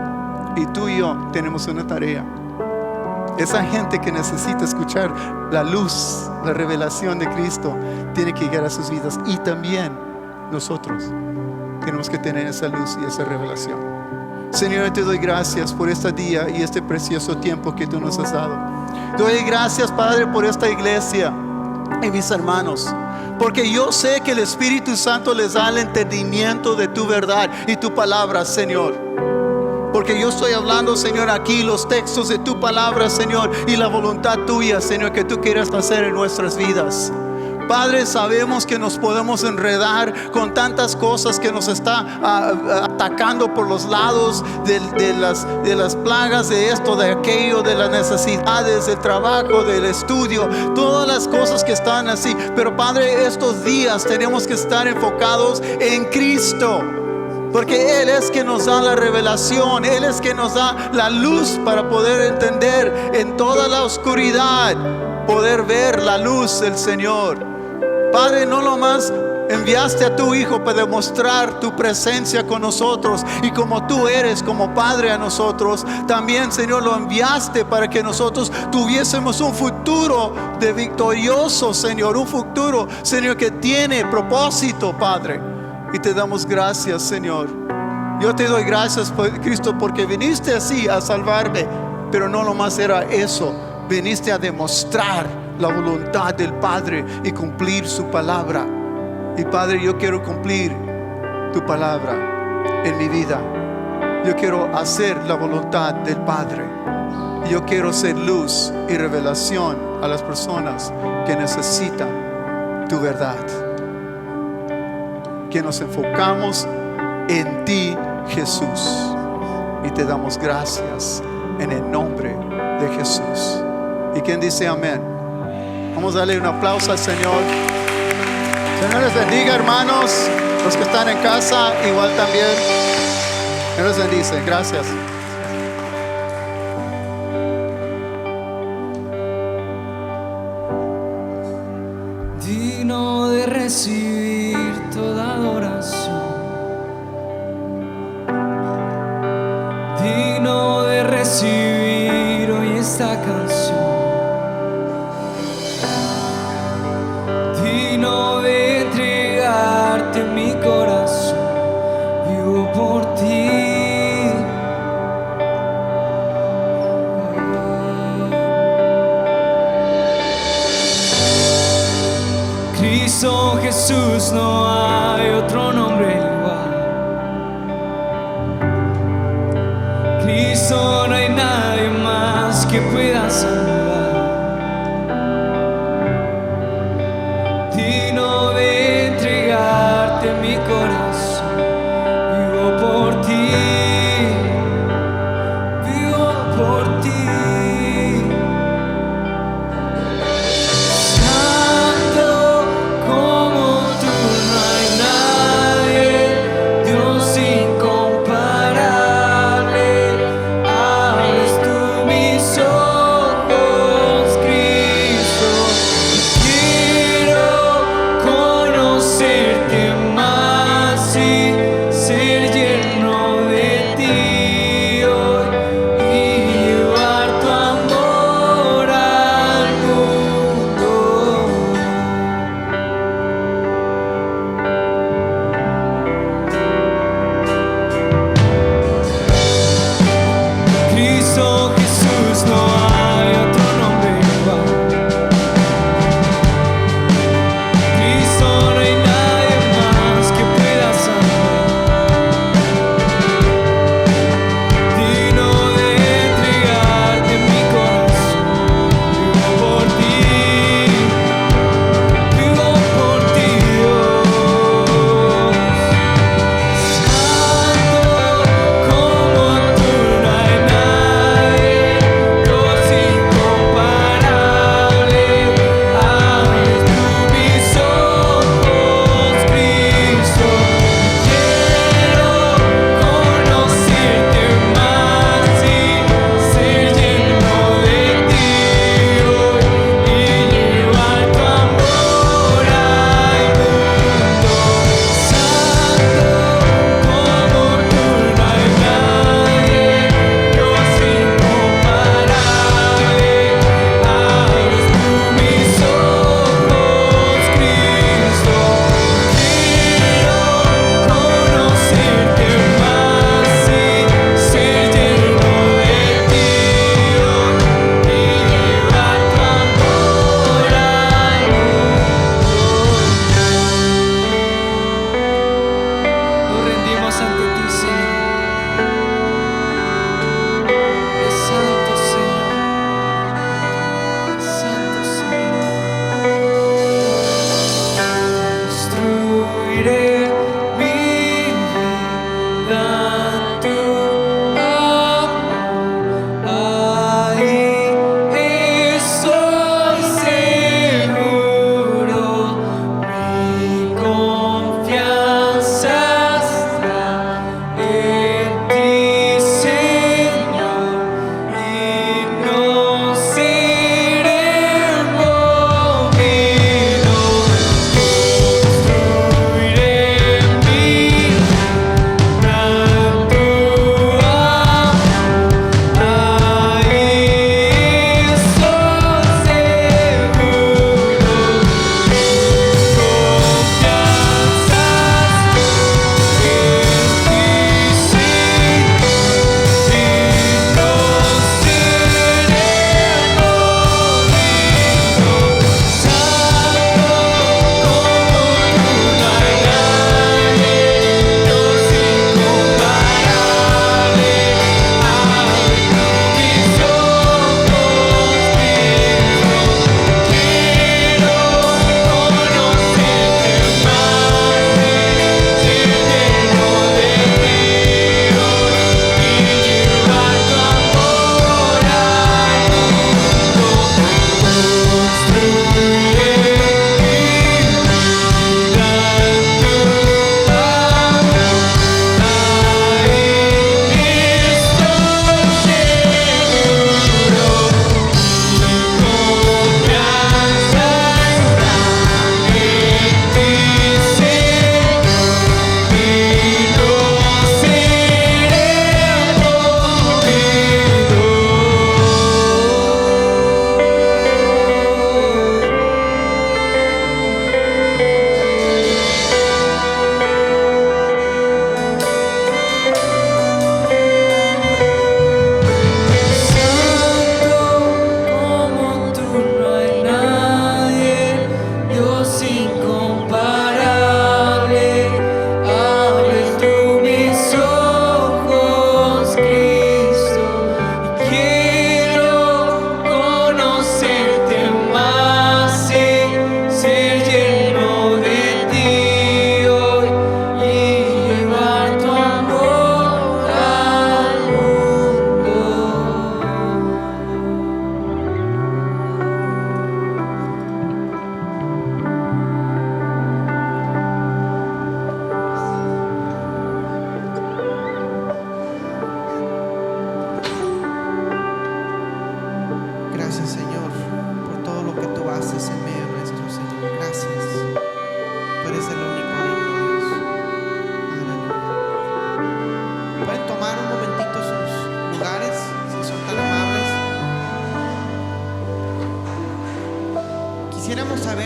y tú y yo tenemos una tarea. Esa gente que necesita escuchar la luz, la revelación de Cristo, tiene que llegar a sus vidas. Y también nosotros tenemos que tener esa luz y esa revelación. Señor, te doy gracias por este día y este precioso tiempo que tú nos has dado. Te doy gracias, Padre, por esta iglesia y mis hermanos, porque yo sé que el Espíritu Santo les da el entendimiento de tu verdad y tu palabra, Señor. Porque yo estoy hablando, Señor, aquí los textos de tu palabra, Señor, y la voluntad tuya, Señor, que tú quieras hacer en nuestras vidas. Padre, sabemos que nos podemos enredar con tantas cosas que nos está atacando por los lados de las plagas, de esto, de aquello, de las necesidades, del trabajo, del estudio, todas las cosas que están así. Pero Padre, estos días tenemos que estar enfocados en Cristo, porque Él es que nos da la revelación, Él es que nos da la luz para poder entender en toda la oscuridad, poder ver la luz del Señor. Padre, no nomás enviaste a tu Hijo para demostrar tu presencia con nosotros y como tú eres como Padre a nosotros, también, Señor, lo enviaste para que nosotros tuviésemos un futuro de victorioso, Señor, un futuro, Señor, que tiene propósito, Padre. Y te damos gracias, Señor. Yo te doy gracias, Cristo, porque viniste así a salvarme, pero no nomás era eso, viniste a demostrar la voluntad del Padre y cumplir su palabra. Y Padre, yo quiero cumplir tu palabra en mi vida. Yo quiero hacer la voluntad del Padre. Yo quiero ser luz y revelación a las personas que necesitan tu verdad. que nos enfocamos en ti, Jesús. Y te damos gracias en el nombre de Jesús. ¿Y quien dice amén? Vamos a darle un aplauso al Señor. Señor les bendiga, hermanos. Los que están en casa, igual también. Señor les bendice. Gracias. Digno de recibir toda adoración, digno de recibir hoy esta canción, digno de entregarte mi corazón, vivo por ti. Cristo Jesús, no hay otro nombre igual. Cristo, no hay nadie más que pueda salvar. Digno de entregarte mi corazón, vivo por ti, vivo por ti.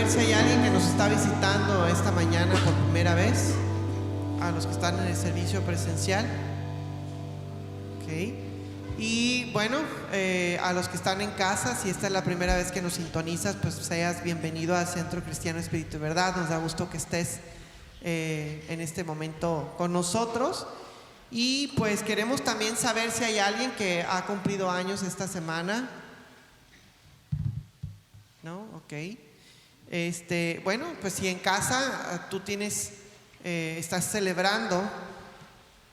ver si hay alguien que nos está visitando esta mañana por primera vez, a los que están en el servicio presencial. Ok. Y bueno, a los que están en casa, si esta es la primera vez que nos sintonizas, pues seas bienvenido al Centro Cristiano Espíritu y Verdad. Nos da gusto que estés en este momento con nosotros. Y pues queremos también saber si hay alguien que ha cumplido años esta semana. ¿No? Ok. Bueno, pues si en casa tú estás celebrando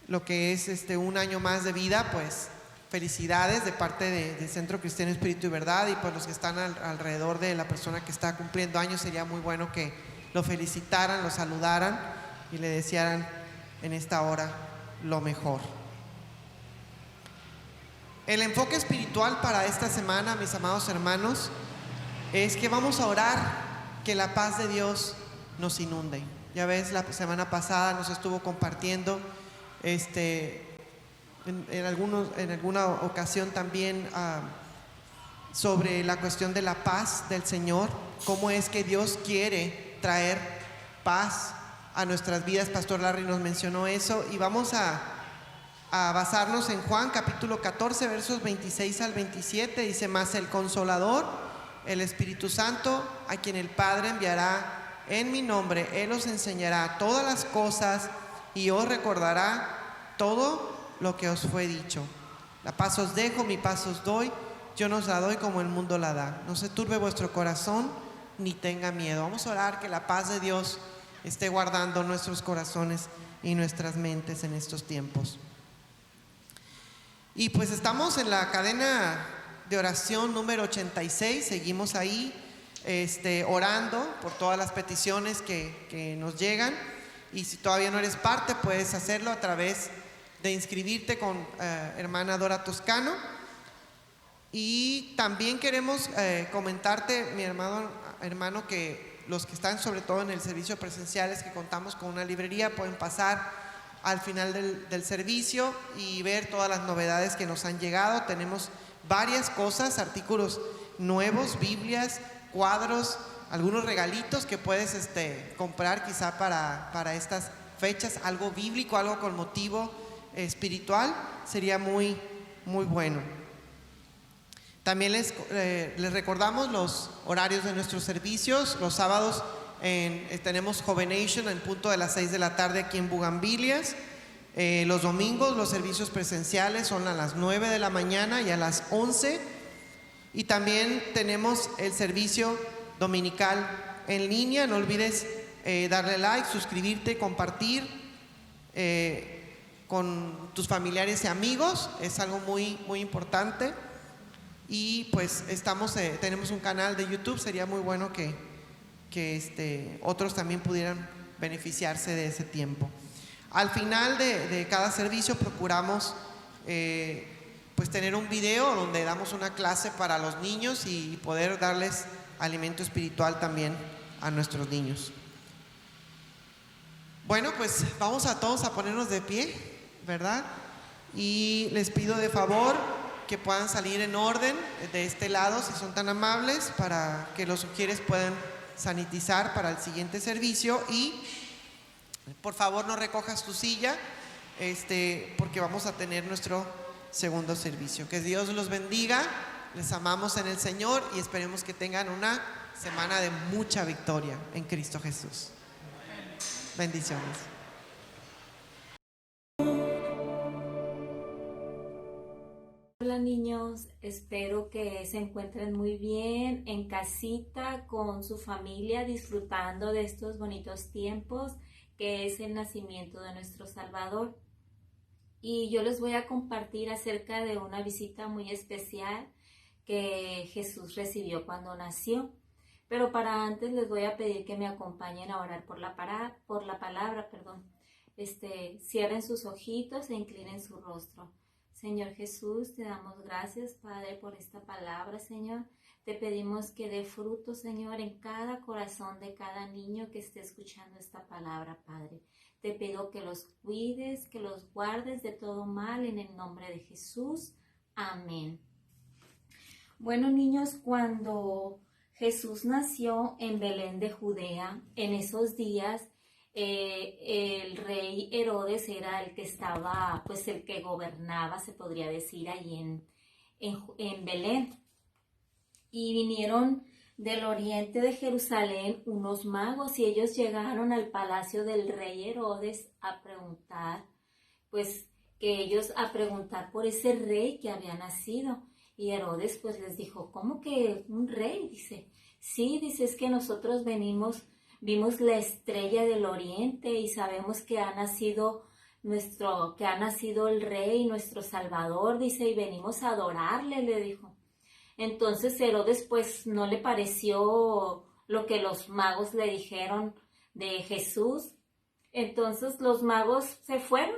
lo que es un año más de vida, pues felicidades de parte del Centro Cristiano Espíritu y Verdad. Y pues los que están alrededor de la persona que está cumpliendo años, sería muy bueno que lo felicitaran, lo saludaran y le desearan en esta hora lo mejor. El enfoque espiritual para esta semana, mis amados hermanos, es que vamos a orar que la paz de Dios nos inunde. Ya ves, la semana pasada nos estuvo compartiendo en alguna ocasión también sobre la cuestión de la paz del Señor, cómo es que Dios quiere traer paz a nuestras vidas. Pastor Larry nos mencionó eso, y vamos a basarnos en Juan capítulo 14 versos 26 al 27. Dice: mas el Consolador, el Espíritu Santo, a quien el Padre enviará en mi nombre, Él os enseñará todas las cosas y os recordará todo lo que os fue dicho. La paz os dejo, mi paz os doy, yo no os la doy como el mundo la da. No se turbe vuestro corazón, ni tenga miedo. Vamos a orar que la paz de Dios esté guardando nuestros corazones y nuestras mentes en estos tiempos. Y pues estamos en la cadena de oración número 86, seguimos ahí orando por todas las peticiones que nos llegan. Y si todavía no eres parte, puedes hacerlo a través de inscribirte con hermana Dora Toscano. Y también queremos comentarte, mi hermano, que los que están sobre todo en el servicio presencial, es que contamos con una librería. Pueden pasar al final del servicio y ver todas las novedades que nos han llegado. Tenemos varias cosas, artículos nuevos, Biblias, cuadros, algunos regalitos que puedes comprar quizá para estas fechas, algo bíblico, algo con motivo espiritual, sería muy, muy bueno. También les recordamos los horarios de nuestros servicios. Los sábados tenemos Jovenation en punto de las 6 de la tarde aquí en Bugambilias. Los domingos los servicios presenciales son a las 9 de la mañana y a las 11. Y también tenemos el servicio dominical en línea. No olvides darle like, suscribirte, compartir con tus familiares y amigos. Es algo muy, muy importante. Y pues tenemos un canal de YouTube. Sería muy bueno que otros también pudieran beneficiarse de ese tiempo. Al final de cada servicio procuramos pues tener un video donde damos una clase para los niños y poder darles alimento espiritual también a nuestros niños. Bueno, pues vamos a todos a ponernos de pie, ¿verdad? Y les pido de favor que puedan salir en orden de este lado, si son tan amables, para que los sugieres puedan sanitizar para el siguiente servicio. Y por favor no recojas tu silla, porque vamos a tener nuestro segundo servicio. Que Dios los bendiga, les amamos en el Señor y esperemos que tengan una semana de mucha victoria en Cristo Jesús. Bendiciones. Hola niños, espero que se encuentren muy bien en casita con su familia, disfrutando de estos bonitos tiempos que es el nacimiento de nuestro Salvador. Y yo les voy a compartir acerca de una visita muy especial que Jesús recibió cuando nació. Pero para antes les voy a pedir que me acompañen a orar por la palabra. Cierren sus ojitos e inclinen su rostro. Señor Jesús, te damos gracias, Padre, por esta palabra, Señor. Te pedimos que dé fruto, Señor, en cada corazón de cada niño que esté escuchando esta palabra, Padre. Te pido que los cuides, que los guardes de todo mal en el nombre de Jesús. Amén. Bueno, niños, cuando Jesús nació en Belén de Judea. En esos días el rey Herodes era el que estaba, pues el que gobernaba, se podría decir, ahí en Belén. Y vinieron del oriente de Jerusalén unos magos y ellos llegaron al palacio del rey Herodes a preguntar, pues que ellos a preguntar por ese rey que había nacido. Y Herodes pues les dijo, ¿cómo que un rey? Dice, sí, dice, es que nosotros vimos la estrella del oriente y sabemos que ha nacido el rey, nuestro salvador, dice, y venimos a adorarle, le dijo. Entonces Herodes pues no le pareció lo que los magos le dijeron de Jesús. Entonces los magos se fueron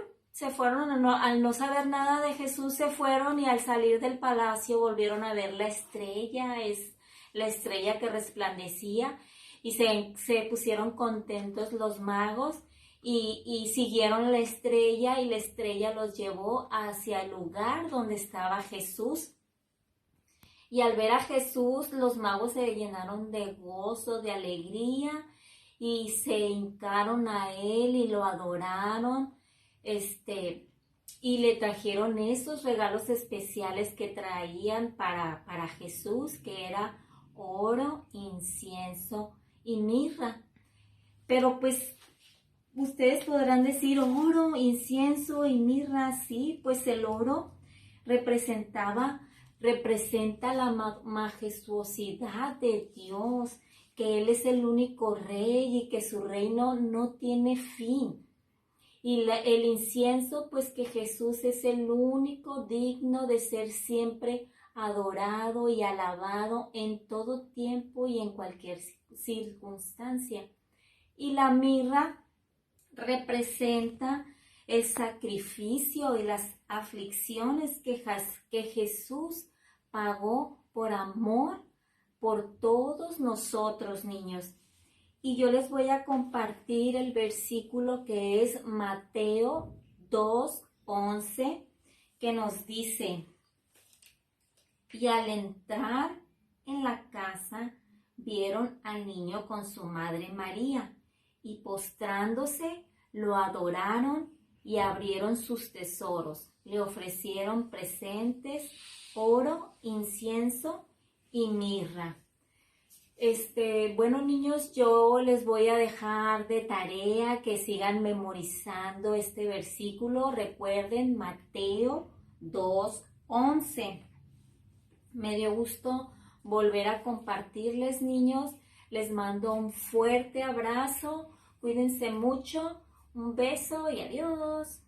al no saber nada de Jesús, se fueron y al salir del palacio volvieron a ver la estrella, es la estrella que resplandecía, y se pusieron contentos los magos y siguieron la estrella, y la estrella los llevó hacia el lugar donde estaba Jesús. Y al ver a Jesús, los magos se llenaron de gozo, de alegría, y se hincaron a él y lo adoraron, y le trajeron esos regalos especiales que traían para Jesús, que era oro, incienso y mirra. Pero pues ustedes podrán decir, oro, incienso y mirra, sí, pues el oro representa la majestuosidad de Dios, que Él es el único rey y que su reino no tiene fin. Y el incienso, pues que Jesús es el único digno de ser siempre adorado y alabado en todo tiempo y en cualquier circunstancia. Y la mirra representa el sacrificio y las aflicciones que Jesús pagó por amor por todos nosotros, niños. Y yo les voy a compartir el versículo que es Mateo 2:11, que nos dice, y al entrar en la casa vieron al niño con su madre María, y postrándose lo adoraron y abrieron sus tesoros. Le ofrecieron presentes, oro, incienso y mirra. Bueno, niños, yo les voy a dejar de tarea que sigan memorizando este versículo. Recuerden Mateo 2:11. Me dio gusto volver a compartirles, niños. Les mando un fuerte abrazo. Cuídense mucho. Un beso y adiós.